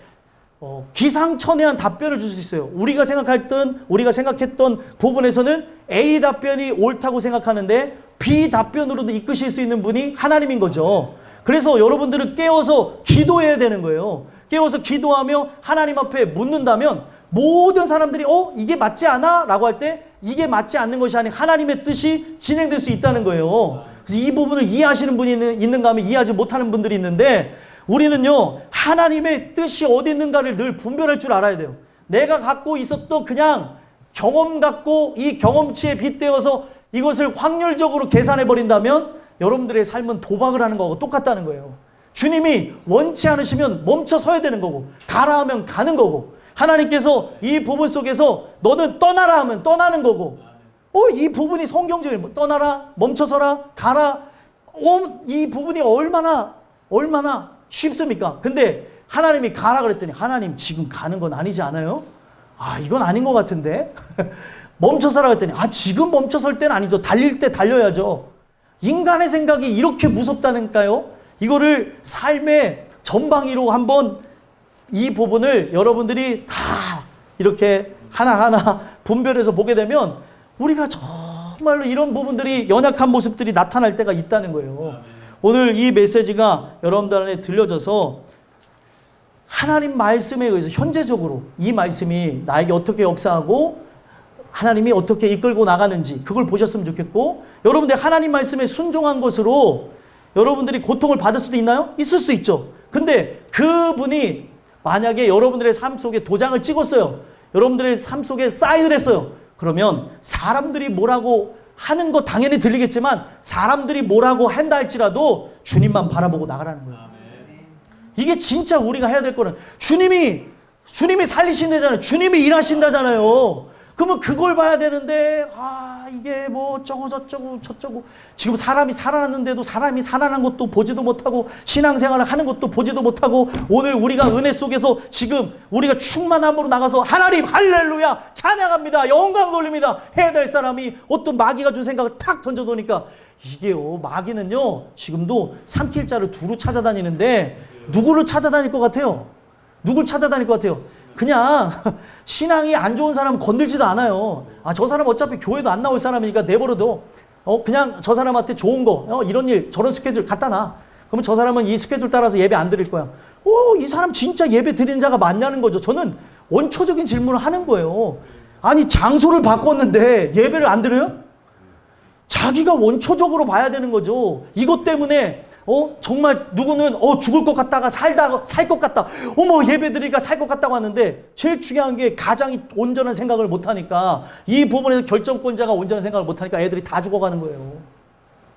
기상천외한 답변을 줄 수 있어요. 우리가 생각했던 부분에서는 A 답변이 옳다고 생각하는데 B 답변으로도 이끄실 수 있는 분이 하나님인 거죠. 그래서 여러분들은 깨어서 기도해야 되는 거예요. 깨어서 기도하며 하나님 앞에 묻는다면 모든 사람들이 이게 맞지 않아? 라고 할 때 이게 맞지 않는 것이 아닌 하나님의 뜻이 진행될 수 있다는 거예요. 그래서 이 부분을 이해하시는 분이 있는가 하면 이해하지 못하는 분들이 있는데 우리는요 하나님의 뜻이 어디 있는가를 늘 분별할 줄 알아야 돼요. 내가 갖고 있었던 그냥 경험 갖고 이 경험치에 빗대어서 이것을 확률적으로 계산해 버린다면 여러분들의 삶은 도박을 하는 거하고 똑같다는 거예요. 주님이 원치 않으시면 멈춰 서야 되는 거고 가라 하면 가는 거고 하나님께서 이 부분 속에서 너는 떠나라 하면 떠나는 거고 이 부분이 성경적인 떠나라, 멈춰서라, 가라 이 부분이 얼마나 쉽습니까? 근데 하나님이 가라 그랬더니 하나님 지금 가는 건 아니지 않아요? 이건 아닌 것 같은데 멈춰서라 그랬더니 지금 멈춰설 때는 아니죠. 달릴 때 달려야죠. 인간의 생각이 이렇게 무섭다니까요. 이거를 삶의 전방위로 한번 이 부분을 여러분들이 다 이렇게 하나하나 분별해서 보게 되면 우리가 정말로 이런 부분들이 연약한 모습들이 나타날 때가 있다는 거예요. 오늘 이 메시지가 여러분들 안에 들려져서 하나님 말씀에 의해서 현재적으로 이 말씀이 나에게 어떻게 역사하고 하나님이 어떻게 이끌고 나가는지 그걸 보셨으면 좋겠고 여러분들 하나님 말씀에 순종한 것으로 여러분들이 고통을 받을 수도 있나요? 있을 수 있죠. 근데 그분이 만약에 여러분들의 삶 속에 도장을 찍었어요. 여러분들의 삶 속에 사인을 했어요. 그러면 사람들이 뭐라고 하는 거 당연히 들리겠지만 사람들이 뭐라고 한다 할지라도 주님만 바라보고 나가라는 거예요. 이게 진짜 우리가 해야 될 거는 주님이 살리신다잖아요. 주님이 일하신다잖아요. 그러면 그걸 봐야 되는데 이게 뭐 어쩌고 저쩌고 지금 사람이 살아났는데도 사람이 살아난 것도 보지도 못하고 신앙생활을 하는 것도 보지도 못하고 오늘 우리가 은혜 속에서 지금 우리가 충만함으로 나가서 하나님 할렐루야 찬양합니다 영광 돌립니다 해야 될 사람이 어떤 마귀가 준 생각을 탁 던져놓으니까 이게요 마귀는요 지금도 삼킬 자를 두루 찾아다니는데 누구를 찾아다닐 것 같아요? 누굴 찾아다닐 것 같아요? 그냥 신앙이 안 좋은 사람은 건들지도 않아요. 저 사람 어차피 교회도 안 나올 사람이니까 내버려둬. 그냥 저 사람한테 좋은 거 이런 일 저런 스케줄 갖다 놔. 그러면 저 사람은 이 스케줄 따라서 예배 안 드릴 거야. 이 사람 진짜 예배 드리는 자가 맞냐는 거죠. 저는 원초적인 질문을 하는 거예요. 아니 장소를 바꿨는데 예배를 안 드려요? 자기가 원초적으로 봐야 되는 거죠. 이것 때문에 정말 누구는 죽을 것 같다가 살 것 같다. 예배 드리니까 살 것 같다고 하는데 제일 중요한 게 가장이 온전한 생각을 못 하니까 이 부분에서 결정권자가 온전한 생각을 못 하니까 애들이 다 죽어가는 거예요.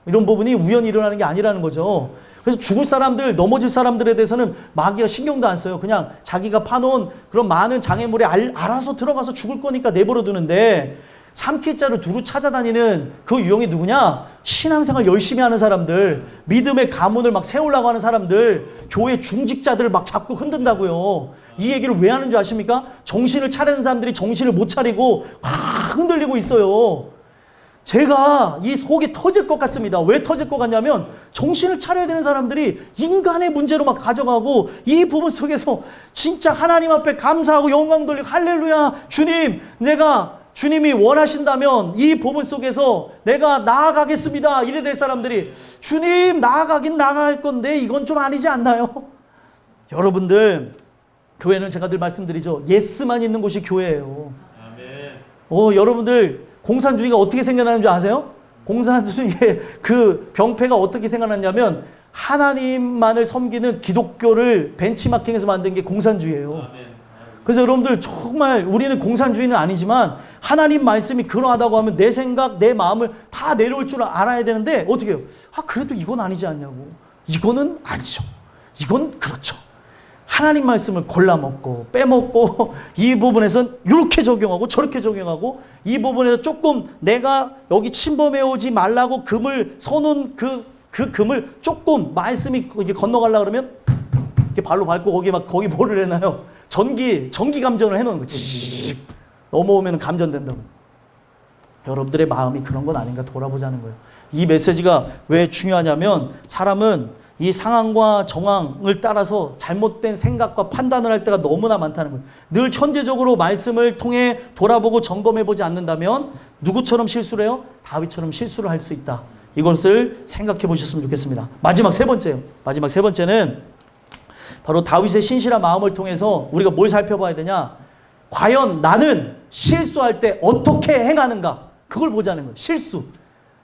이런 부분이 우연히 일어나는 게 아니라는 거죠. 그래서 죽을 사람들, 넘어질 사람들에 대해서는 마귀가 신경도 안 써요. 그냥 자기가 파놓은 그런 많은 장애물에 알아서 들어가서 죽을 거니까 내버려 두는데, 삼킬자를 두루 찾아다니는 그 유형이 누구냐? 신앙생활 열심히 하는 사람들, 믿음의 가문을 막 세우려고 하는 사람들, 교회 중직자들을 막 잡고 흔든다고요. 이 얘기를 왜 하는 줄 아십니까? 정신을 차리는 사람들이 정신을 못 차리고 확 흔들리고 있어요. 제가 이 속이 터질 것 같습니다. 왜 터질 것 같냐면, 정신을 차려야 되는 사람들이 인간의 문제로 막 가져가고, 이 부분 속에서 진짜 하나님 앞에 감사하고 영광 돌리고 할렐루야, 주님, 주님이 원하신다면 이 부분 속에서 내가 나아가겠습니다, 이래 될 사람들이, 주님, 나아가긴 나아갈 건데 이건 좀 아니지 않나요? 여러분들, 교회는 제가 늘 말씀드리죠. 예스만 있는 곳이 교회예요. 여러분들, 공산주의가 어떻게 생겨나는 줄 아세요? 공산주의의 그 병폐가 어떻게 생겨났냐면, 하나님만을 섬기는 기독교를 벤치마킹해서 만든 게 공산주의예요. 그래서 여러분들, 정말 우리는 공산주의는 아니지만 하나님 말씀이 그러하다고 하면 내 생각, 내 마음을 다 내려올 줄 알아야 되는데, 어떻게 해요? 그래도 이건 아니지 않냐고. 이거는 아니죠. 이건 그렇죠. 하나님 말씀을 골라먹고 빼먹고, 이 부분에선 이렇게 적용하고 저렇게 적용하고, 이 부분에서 조금 내가 여기 침범해오지 말라고 금을 서놓은 그 금을 조금 말씀이 이렇게 건너가려고 그러면 이렇게 발로 밟고 거기 뭐를 해놔요? 전기 감전을 해놓은 거지. 넘어오면 감전된다고. 여러분들의 마음이 그런 건 아닌가 돌아보자는 거예요. 이 메시지가 왜 중요하냐면, 사람은 이 상황과 정황을 따라서 잘못된 생각과 판단을 할 때가 너무나 많다는 거예요. 늘 현재적으로 말씀을 통해 돌아보고 점검해보지 않는다면 누구처럼 실수를 해요? 다윗처럼 실수를 할 수 있다. 이것을 생각해 보셨으면 좋겠습니다. 마지막 세 번째는 바로 다윗의 신실한 마음을 통해서 우리가 뭘 살펴봐야 되냐? 과연 나는 실수할 때 어떻게 행하는가? 그걸 보자는 거예요. 실수.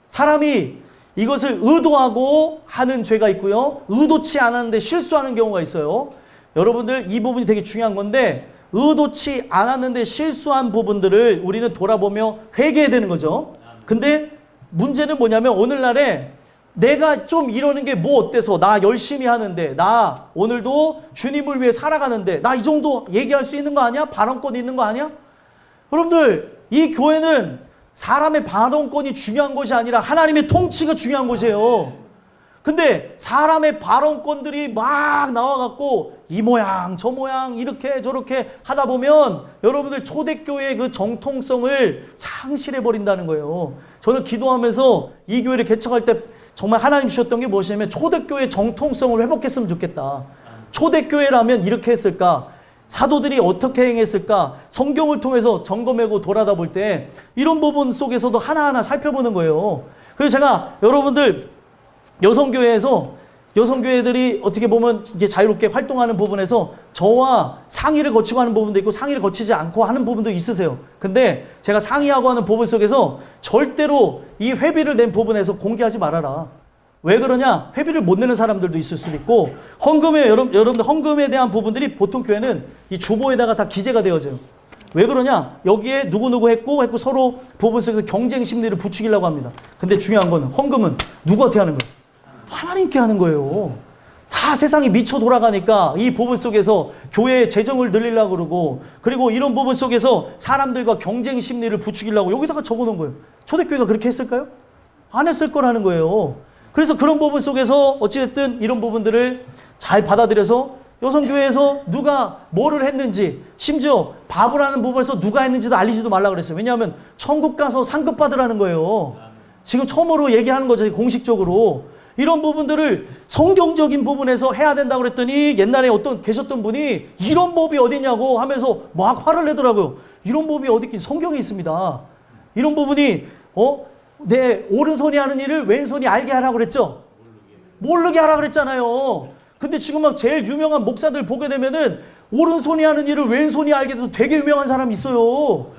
사람이 이것을 의도하고 하는 죄가 있고요, 의도치 않았는데 실수하는 경우가 있어요. 여러분들, 이 부분이 되게 중요한 건데, 의도치 않았는데 실수한 부분들을 우리는 돌아보며 회개해야 되는 거죠. 근데 문제는 뭐냐면, 오늘날에 내가 좀 이러는 게 뭐 어때서, 나 열심히 하는데, 나 오늘도 주님을 위해 살아가는데, 나 이 정도 얘기할 수 있는 거 아니야? 발언권 있는 거 아니야? 여러분들, 이 교회는 사람의 발언권이 중요한 것이 아니라 하나님의 통치가 중요한 것이에요. 근데 사람의 발언권들이 막 나와갖고 이 모양 저 모양 이렇게 저렇게 하다 보면 여러분들 초대교회의 그 정통성을 상실해버린다는 거예요. 저는 기도하면서 이 교회를 개척할 때 정말 하나님 주셨던 게 무엇이냐면, 초대교회의 정통성을 회복했으면 좋겠다. 초대교회라면 이렇게 했을까? 사도들이 어떻게 행했을까? 성경을 통해서 점검하고 돌아다 볼 때 이런 부분 속에서도 하나하나 살펴보는 거예요. 그래서 제가 여러분들, 여성교회들이 어떻게 보면 이제 자유롭게 활동하는 부분에서 저와 상의를 거치고 하는 부분도 있고 상의를 거치지 않고 하는 부분도 있으세요. 근데 제가 상의하고 하는 부분 속에서 절대로 이 회비를 낸 부분에서 공개하지 말아라. 왜 그러냐? 회비를 못 내는 사람들도 있을 수도 있고, 여러분들 헌금에 대한 부분들이 보통 교회는 이 주보에다가 다 기재가 되어져요. 왜 그러냐? 여기에 누구누구 했고 서로 부분 속에서 경쟁 심리를 부추기려고 합니다. 근데 중요한 거는, 헌금은 누구한테 하는 거예요? 하나님께 하는 거예요. 다 세상이 미쳐 돌아가니까 이 부분 속에서 교회의 재정을 늘리려고 그러고, 그리고 이런 부분 속에서 사람들과 경쟁 심리를 부추기려고 여기다가 적어놓은 거예요. 초대교회가 그렇게 했을까요? 안 했을 거라는 거예요. 그래서 그런 부분 속에서 어찌됐든 이런 부분들을 잘 받아들여서 여성교회에서 누가 뭐를 했는지, 심지어 밥을 하는 부분에서 누가 했는지도 알리지도 말라 그랬어요. 왜냐하면 천국 가서 상급 받으라는 거예요. 지금 처음으로 얘기하는 거죠, 공식적으로. 이런 부분들을 성경적인 부분에서 해야 된다고 그랬더니, 옛날에 계셨던 분이 이런 법이 어디냐고 하면서 막 화를 내더라고요. 이런 법이 어디 있긴, 성경에 있습니다. 이런 부분이 내 오른손이 하는 일을 왼손이 알게 하라고 그랬죠? 모르게 하라고 그랬잖아요. 근데 지금 막 제일 유명한 목사들 보게 되면은 오른손이 하는 일을 왼손이 알게 돼서 되게 유명한 사람이 있어요.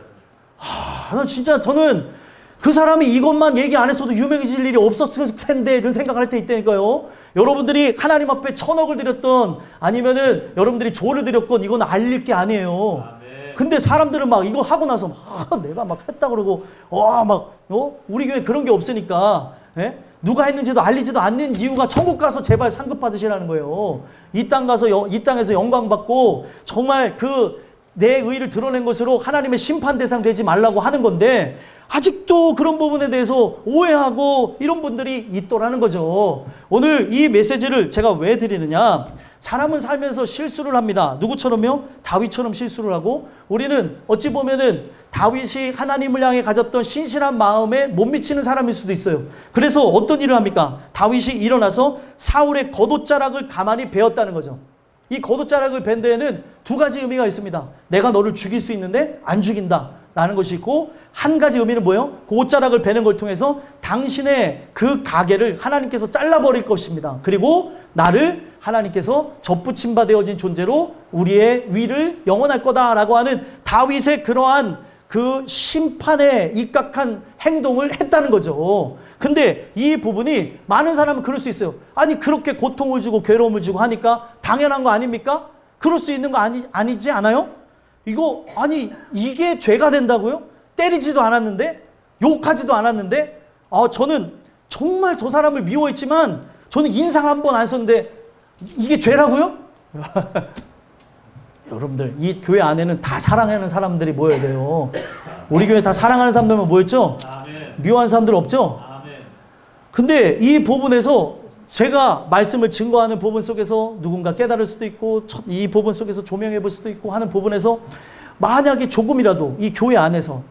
저는 그 사람이 이것만 얘기 안 했어도 유명해질 일이 없었을 텐데 이런 생각을 할 때 있다니까요. 여러분들이 하나님 앞에 1000억을 드렸던, 아니면은 여러분들이 조를 드렸건, 이건 알릴 게 아니에요. 근데 사람들은 막 이거 하고 나서 내가 막 했다 그러고, 우리 교회 그런 게 없으니까, 예? 누가 했는지도 알리지도 않는 이유가 천국 가서 제발 상급 받으시라는 거예요. 이 땅에서 영광 받고 정말 내 의를 드러낸 것으로 하나님의 심판 대상 되지 말라고 하는 건데 아직도 그런 부분에 대해서 오해하고 이런 분들이 있더라는 거죠. 오늘 이 메시지를 제가 왜 드리느냐? 사람은 살면서 실수를 합니다. 누구처럼요? 다윗처럼 실수를 하고 우리는 어찌 보면은 다윗이 하나님을 향해 가졌던 신실한 마음에 못 미치는 사람일 수도 있어요. 그래서 어떤 일을 합니까? 다윗이 일어나서 사울의 겉옷자락을 가만히 베었다는 거죠. 이 겉옷자락을 벤 데에는 두 가지 의미가 있습니다. 내가 너를 죽일 수 있는데 안 죽인다 라는 것이 있고, 한 가지 의미는 뭐예요? 그 옷자락을 베는 걸 통해서 당신의 그 가게를 하나님께서 잘라버릴 것입니다. 그리고 나를 하나님께서 접붙임 바 되어진 존재로 우리의 위를 영원할 거다라고 하는 다윗의 그러한 그 심판에 입각한 행동을 했다는 거죠. 근데 이 부분이 많은 사람은 그럴 수 있어요. 아니 그렇게 고통을 주고 괴로움을 주고 하니까 당연한 거 아닙니까? 그럴 수 있는 거 아니지 않아요? 이게 죄가 된다고요? 때리지도 않았는데, 욕하지도 않았는데, 저는 정말 저 사람을 미워했지만 저는 인상 한 번 안 썼는데 이게 죄라고요? 여러분들, 이 교회 안에는 다 사랑하는 사람들이 모여야 돼요. 우리 교회 다 사랑하는 사람들만 모였죠? 미워하는 사람들 없죠? 근데 이 부분에서 제가 말씀을 증거하는 부분 속에서 누군가 깨달을 수도 있고, 이 부분 속에서 조명해 볼 수도 있고 하는 부분에서 만약에 조금이라도 이 교회 안에서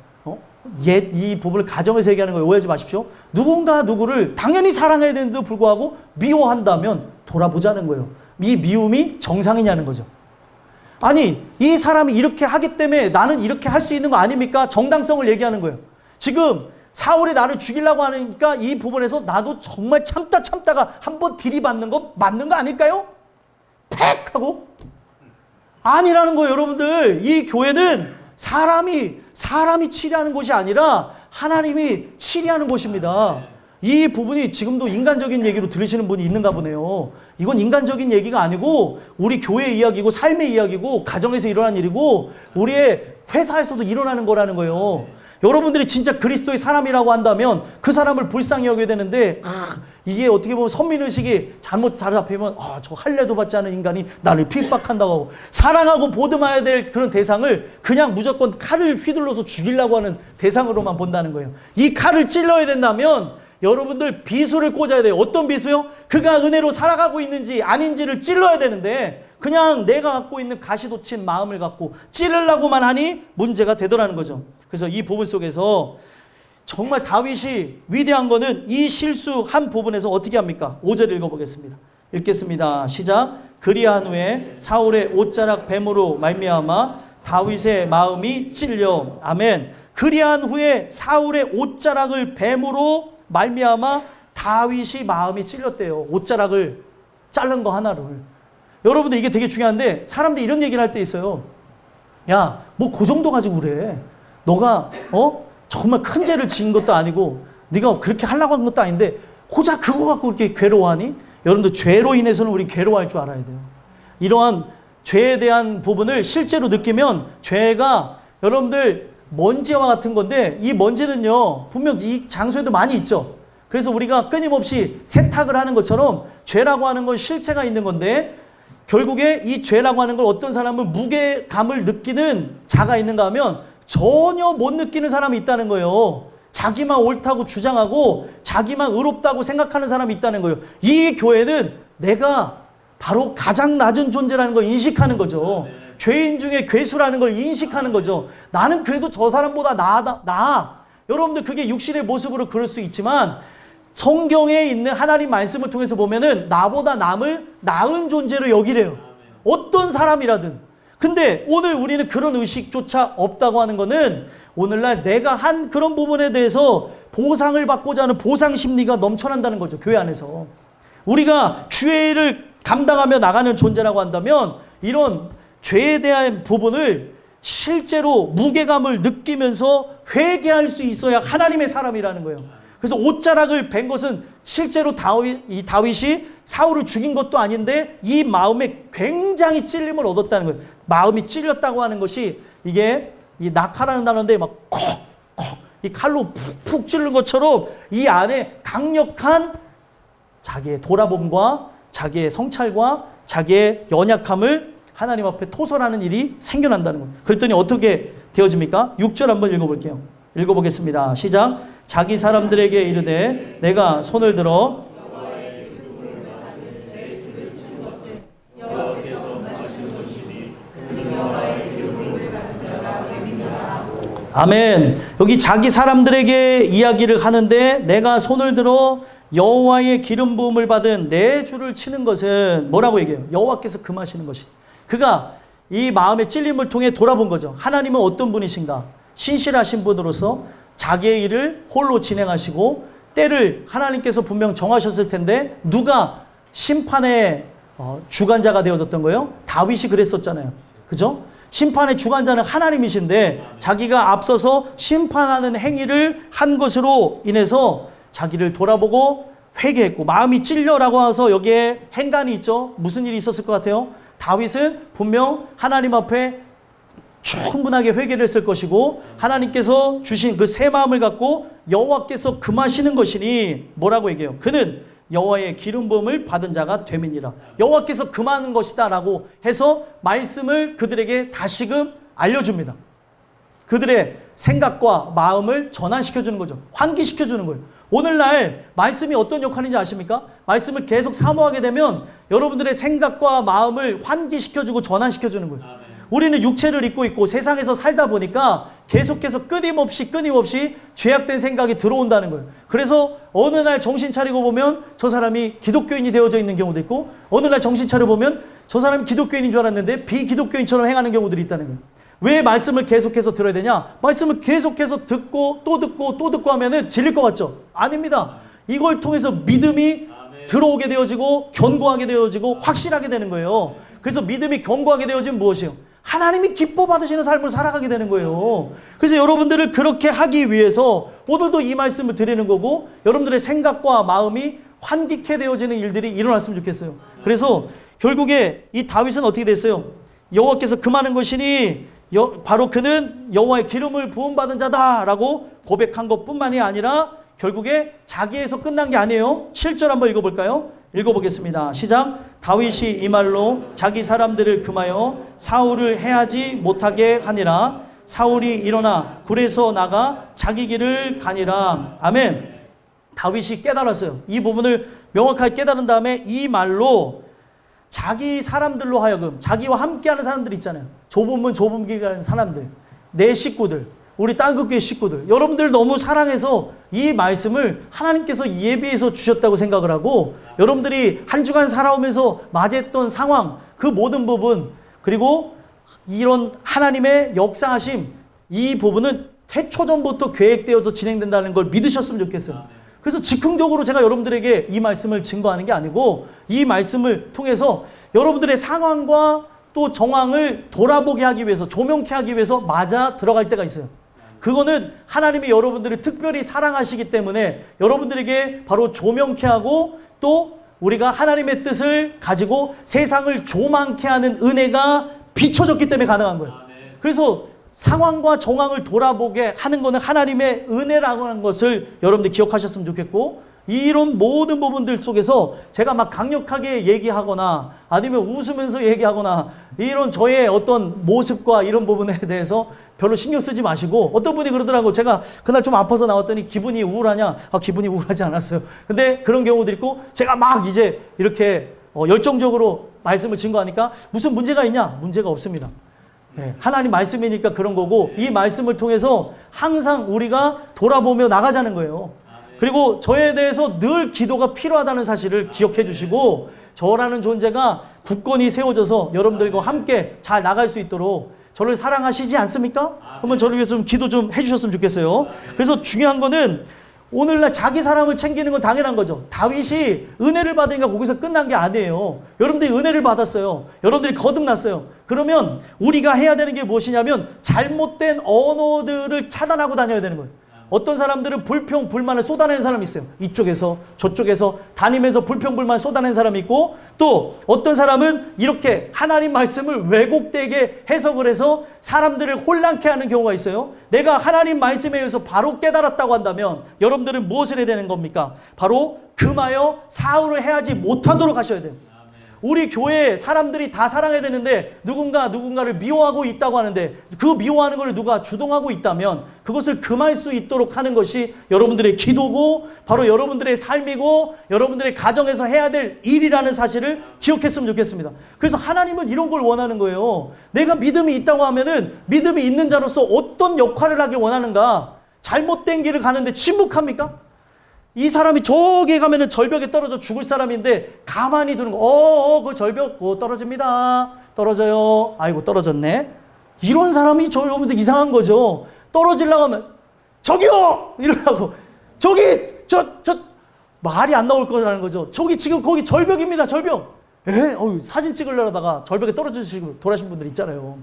이 부분을 가정에서 얘기하는 걸 오해하지 마십시오. 누군가 누구를 당연히 사랑해야 되는데도 불구하고 미워한다면 돌아보자는 거예요. 이 미움이 정상이냐는 거죠. 아니 이 사람이 이렇게 하기 때문에 나는 이렇게 할 수 있는 거 아닙니까? 정당성을 얘기하는 거예요. 지금 사울이 나를 죽이려고 하니까 이 부분에서 나도 정말 참다가 한번 들이받는 거 맞는 거 아닐까요? 팩 하고 아니라는 거예요. 여러분들, 이 교회는 사람이 치리하는 곳이 아니라 하나님이 치리하는 곳입니다. 이 부분이 지금도 인간적인 얘기로 들으시는 분이 있는가 보네요. 이건 인간적인 얘기가 아니고 우리 교회의 이야기고 삶의 이야기고 가정에서 일어난 일이고 우리의 회사에서도 일어나는 거라는 거예요. 여러분들이 진짜 그리스도의 사람이라고 한다면 그 사람을 불쌍히 여겨야 되는데 이게 어떻게 보면 선민의식이 잘못 잡히면 저 할례도 받지 않은 인간이 나를 핍박한다고 하고, 사랑하고 보듬어야 될 그런 대상을 그냥 무조건 칼을 휘둘러서 죽이려고 하는 대상으로만 본다는 거예요. 이 칼을 찔러야 된다면 여러분들 비수를 꽂아야 돼요. 어떤 비수요? 그가 은혜로 살아가고 있는지 아닌지를 찔러야 되는데 그냥 내가 갖고 있는 가시돋친 마음을 갖고 찌르려고만 하니 문제가 되더라는 거죠. 그래서 이 부분 속에서 정말 다윗이 위대한 거는 이 실수한 부분에서 어떻게 합니까? 5절 읽어보겠습니다. 읽겠습니다. 시작. 그리한 후에 사울의 옷자락 뱀으로 말미암아 다윗의 마음이 찔려. 아멘. 그리한 후에 사울의 옷자락을 뱀으로 말미암아 다윗이 마음이 찔렸대요. 옷자락을 자른 거 하나를. 여러분들 이게 되게 중요한데 사람들이 이런 얘기를 할 때 있어요. 야, 뭐 그 정도 가지고 그래. 너가 정말 큰 죄를 지은 것도 아니고 네가 그렇게 하려고 한 것도 아닌데 고작 그거 갖고 그렇게 괴로워하니? 여러분들 죄로 인해서는 우리 괴로워할 줄 알아야 돼요. 이러한 죄에 대한 부분을 실제로 느끼면 죄가 여러분들 먼지와 같은 건데 이 먼지는요 분명 이 장소에도 많이 있죠. 그래서 우리가 끊임없이 세탁을 하는 것처럼 죄라고 하는 건 실체가 있는 건데 결국에 이 죄라고 하는 걸 어떤 사람은 무게감을 느끼는 자가 있는가 하면 전혀 못 느끼는 사람이 있다는 거예요. 자기만 옳다고 주장하고 자기만 의롭다고 생각하는 사람이 있다는 거예요. 이 교회는 내가 바로 가장 낮은 존재라는 걸 인식하는 거죠. 죄인 중에 괴수라는 걸 인식하는 거죠. 나는 그래도 저 사람보다 나아. 여러분들 그게 육신의 모습으로 그럴 수 있지만 성경에 있는 하나님 말씀을 통해서 보면은 나보다 남을 나은 존재로 여기래요. 어떤 사람이라든. 근데 오늘 우리는 그런 의식조차 없다고 하는 거는 오늘날 내가 한 그런 부분에 대해서 보상을 받고자 하는 보상 심리가 넘쳐난다는 거죠. 교회 안에서. 우리가 죄를 감당하며 나가는 존재라고 한다면 이런 죄에 대한 부분을 실제로 무게감을 느끼면서 회개할 수 있어야 하나님의 사람이라는 거예요. 그래서 옷자락을 벤 것은 실제로 다윗이 사울을 죽인 것도 아닌데 이 마음에 굉장히 찔림을 얻었다는 거예요. 마음이 찔렸다고 하는 것이 이게 이 낙하라는 단어인데 막 콕콕 이 칼로 푹푹 찌른 것처럼 이 안에 강력한 자기의 돌아봄과 자기의 성찰과 자기의 연약함을 하나님 앞에 토설하는 일이 생겨난다는 거예요. 그랬더니 어떻게 되어집니까? 6절 한번 읽어볼게요. 읽어보겠습니다. 시작. 자기 사람들에게 이르되 내가 손을 들어 아멘. 여기 자기 사람들에게 이야기를 하는데 내가 손을 들어 여호와의 기름 부음을 받은 내 주를 치는 것은 뭐라고 얘기해요? 여호와께서 금하시는 것이. 그가 이 마음의 찔림을 통해 돌아본 거죠. 하나님은 어떤 분이신가? 신실하신 분으로서 자기의 일을 홀로 진행하시고 때를 하나님께서 분명 정하셨을 텐데 누가 심판의 주관자가 되어졌던 거예요? 다윗이 그랬었잖아요. 그죠? 심판의 주관자는 하나님이신데 자기가 앞서서 심판하는 행위를 한 것으로 인해서 자기를 돌아보고 회개했고 마음이 찔려라고 해서 여기에 행간이 있죠. 무슨 일이 있었을 것 같아요? 다윗은 분명 하나님 앞에 충분하게 회개를 했을 것이고 하나님께서 주신 그 새 마음을 갖고 여호와께서 금하시는 것이니 뭐라고 얘기해요? 그는 여호와의 기름 부음을 받은 자가 됨이니라. 여호와께서 금하는 것이다 라고 해서 말씀을 그들에게 다시금 알려줍니다. 그들의 생각과 마음을 전환시켜주는 거죠. 환기시켜주는 거예요. 오늘날 말씀이 어떤 역할인지 아십니까? 말씀을 계속 사모하게 되면 여러분들의 생각과 마음을 환기시켜주고 전환시켜주는 거예요. 우리는 육체를 입고 있고 세상에서 살다 보니까 계속해서 끊임없이 죄악된 생각이 들어온다는 거예요. 그래서 어느 날 정신 차리고 보면 저 사람이 기독교인이 되어져 있는 경우도 있고 어느 날 정신 차려 보면 저 사람이 기독교인인 줄 알았는데 비기독교인처럼 행하는 경우들이 있다는 거예요. 왜 말씀을 계속해서 들어야 되냐? 말씀을 계속해서 듣고 또 듣고 또 듣고 하면은 질릴 것 같죠? 아닙니다. 이걸 통해서 믿음이 들어오게 되어지고 견고하게 되어지고 확실하게 되는 거예요. 그래서 믿음이 견고하게 되어지면 무엇이에요? 하나님이 기뻐 받으시는 삶을 살아가게 되는 거예요. 그래서 여러분들을 그렇게 하기 위해서 오늘도 이 말씀을 드리는 거고 여러분들의 생각과 마음이 환기케 되어지는 일들이 일어났으면 좋겠어요. 그래서 결국에 이 다윗은 어떻게 됐어요? 여호와께서 금하는 것이니 바로 그는 여호와의 기름을 부음받은 자다라고 고백한 것뿐만이 아니라 결국에 자기에서 끝난 게 아니에요. 7절 한번 읽어볼까요? 읽어보겠습니다. 시작. 다윗이 이 말로 자기 사람들을 금하여 사울을 해하지 못하게 하니라. 사울이 일어나 굴에서 나가 자기 길을 가니라. 아멘. 다윗이 깨달았어요. 이 부분을 명확하게 깨달은 다음에 이 말로 자기 사람들로 하여금 자기와 함께하는 사람들 있잖아요. 좁은 문 좁은 길 가는 사람들, 내 식구들, 우리 땅끝교회 식구들, 여러분들 너무 사랑해서 이 말씀을 하나님께서 예비해서 주셨다고 생각을 하고 여러분들이 한 주간 살아오면서 맞이했던 상황, 그 모든 부분, 그리고 이런 하나님의 역사하심, 이 부분은 태초전부터 계획되어서 진행된다는 걸 믿으셨으면 좋겠어요. 그래서 즉흥적으로 제가 여러분들에게 이 말씀을 증거하는 게 아니고 이 말씀을 통해서 여러분들의 상황과 또 정황을 돌아보게 하기 위해서, 조명케 하기 위해서 맞아 들어갈 때가 있어요. 그거는 하나님이 여러분들을 특별히 사랑하시기 때문에 여러분들에게 바로 조명케 하고 또 우리가 하나님의 뜻을 가지고 세상을 조망케 하는 은혜가 비춰졌기 때문에 가능한 거예요. 그래서 상황과 정황을 돌아보게 하는 것은 하나님의 은혜라고 하는 것을 여러분들 기억하셨으면 좋겠고 이런 모든 부분들 속에서 제가 막 강력하게 얘기하거나 아니면 웃으면서 얘기하거나 이런 저의 어떤 모습과 이런 부분에 대해서 별로 신경 쓰지 마시고 어떤 분이 그러더라고. 제가 그날 좀 아파서 나왔더니 기분이 우울하냐? 기분이 우울하지 않았어요. 근데 그런 경우도 있고 제가 막 이제 이렇게 열정적으로 말씀을 증거하니까 무슨 문제가 있냐? 문제가 없습니다. 네, 하나님 말씀이니까 그런 거고 이 말씀을 통해서 항상 우리가 돌아보며 나가자는 거예요. 그리고 저에 대해서 늘 기도가 필요하다는 사실을 기억해 주시고 저라는 존재가 굳건히 세워져서 여러분들과 함께 잘 나갈 수 있도록 저를 사랑하시지 않습니까? 그러면 저를 위해서 좀 기도 좀 해주셨으면 좋겠어요. 그래서 중요한 거는 오늘날 자기 사람을 챙기는 건 당연한 거죠. 다윗이 은혜를 받으니까 거기서 끝난 게 아니에요. 여러분들이 은혜를 받았어요. 여러분들이 거듭났어요. 그러면 우리가 해야 되는 게 무엇이냐면 잘못된 언어들을 차단하고 다녀야 되는 거예요. 어떤 사람들은 불평, 불만을 쏟아내는 사람이 있어요. 이쪽에서 저쪽에서 다니면서 불평, 불만 쏟아내는 사람이 있고 또 어떤 사람은 이렇게 하나님 말씀을 왜곡되게 해석을 해서 사람들을 혼란케 하는 경우가 있어요. 내가 하나님 말씀에 의해서 바로 깨달았다고 한다면 여러분들은 무엇을 해야 되는 겁니까? 바로 금하여 사울을 해하지 못하도록 하셔야 돼요. 우리 교회 사람들이 다 사랑해야 되는데 누군가를 미워하고 있다고 하는데 그 미워하는 걸 누가 주동하고 있다면 그것을 금할 수 있도록 하는 것이 여러분들의 기도고 바로 여러분들의 삶이고 여러분들의 가정에서 해야 될 일이라는 사실을 기억했으면 좋겠습니다. 그래서 하나님은 이런 걸 원하는 거예요. 내가 믿음이 있다고 하면은 믿음이 있는 자로서 어떤 역할을 하길 원하는가? 잘못된 길을 가는데 침묵합니까? 이 사람이 저기에 가면은 절벽에 떨어져 죽을 사람인데 가만히 두는 거, 그 절벽, 떨어집니다. 떨어져요. 아이고, 떨어졌네. 이런 사람이 여러분들 이상한 거죠. 떨어지려고 하면, 저기요! 이러라고. 저기, 말이 안 나올 거라는 거죠. 저기 지금 거기 절벽입니다, 절벽. 사진 찍으려다가 절벽에 떨어지시고 돌아가신 분들 있잖아요.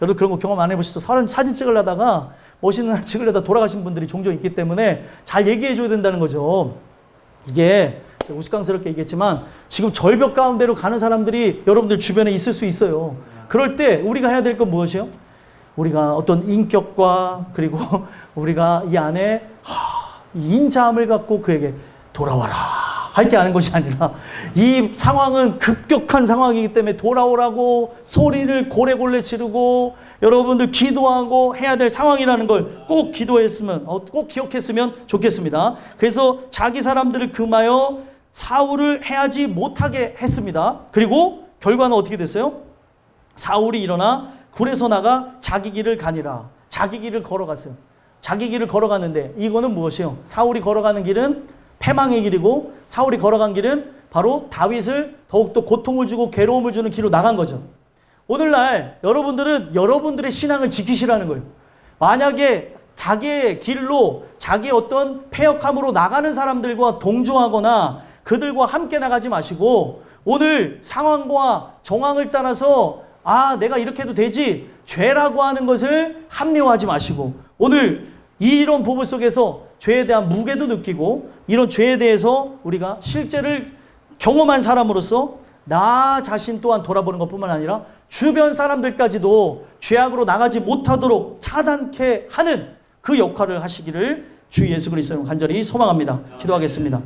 여러분 그런 거 경험 안 해보시죠? 사진 찍으려다가 멋있는 찍으려다 돌아가신 분들이 종종 있기 때문에 잘 얘기해 줘야 된다는 거죠. 이게 우스꽝스럽게 얘기했지만 지금 절벽 가운데로 가는 사람들이 여러분들 주변에 있을 수 있어요. 그럴 때 우리가 해야 될 건 무엇이에요? 우리가 어떤 인격과 그리고 우리가 이 안에 인자함을 갖고 그에게 돌아와라 할 게 아는 것이 아니라 이 상황은 급격한 상황이기 때문에 돌아오라고 소리를 고래고래 지르고 여러분들 기도하고 해야 될 상황이라는 걸 꼭 꼭 기억했으면 좋겠습니다. 그래서 자기 사람들을 금하여 사울을 해하지 못하게 했습니다. 그리고 결과는 어떻게 됐어요? 사울이 일어나 굴에서 나가 자기 길을 가니라. 자기 길을 걸어갔어요. 자기 길을 걸어갔는데 이거는 무엇이에요? 사울이 걸어가는 길은 패망의 길이고 사울이 걸어간 길은 바로 다윗을 더욱더 고통을 주고 괴로움을 주는 길로 나간 거죠. 오늘날 여러분들은 여러분들의 신앙을 지키시라는 거예요. 만약에 자기의 길로 자기의 어떤 패역함으로 나가는 사람들과 동조하거나 그들과 함께 나가지 마시고 오늘 상황과 정황을 따라서 내가 이렇게 해도 되지 죄라고 하는 것을 합리화하지 마시고 오늘 이런 부분 속에서 죄에 대한 무게도 느끼고 이런 죄에 대해서 우리가 실제를 경험한 사람으로서 나 자신 또한 돌아보는 것뿐만 아니라 주변 사람들까지도 죄악으로 나가지 못하도록 차단케 하는 그 역할을 하시기를 주 예수 그리스도로 간절히 소망합니다. 기도하겠습니다.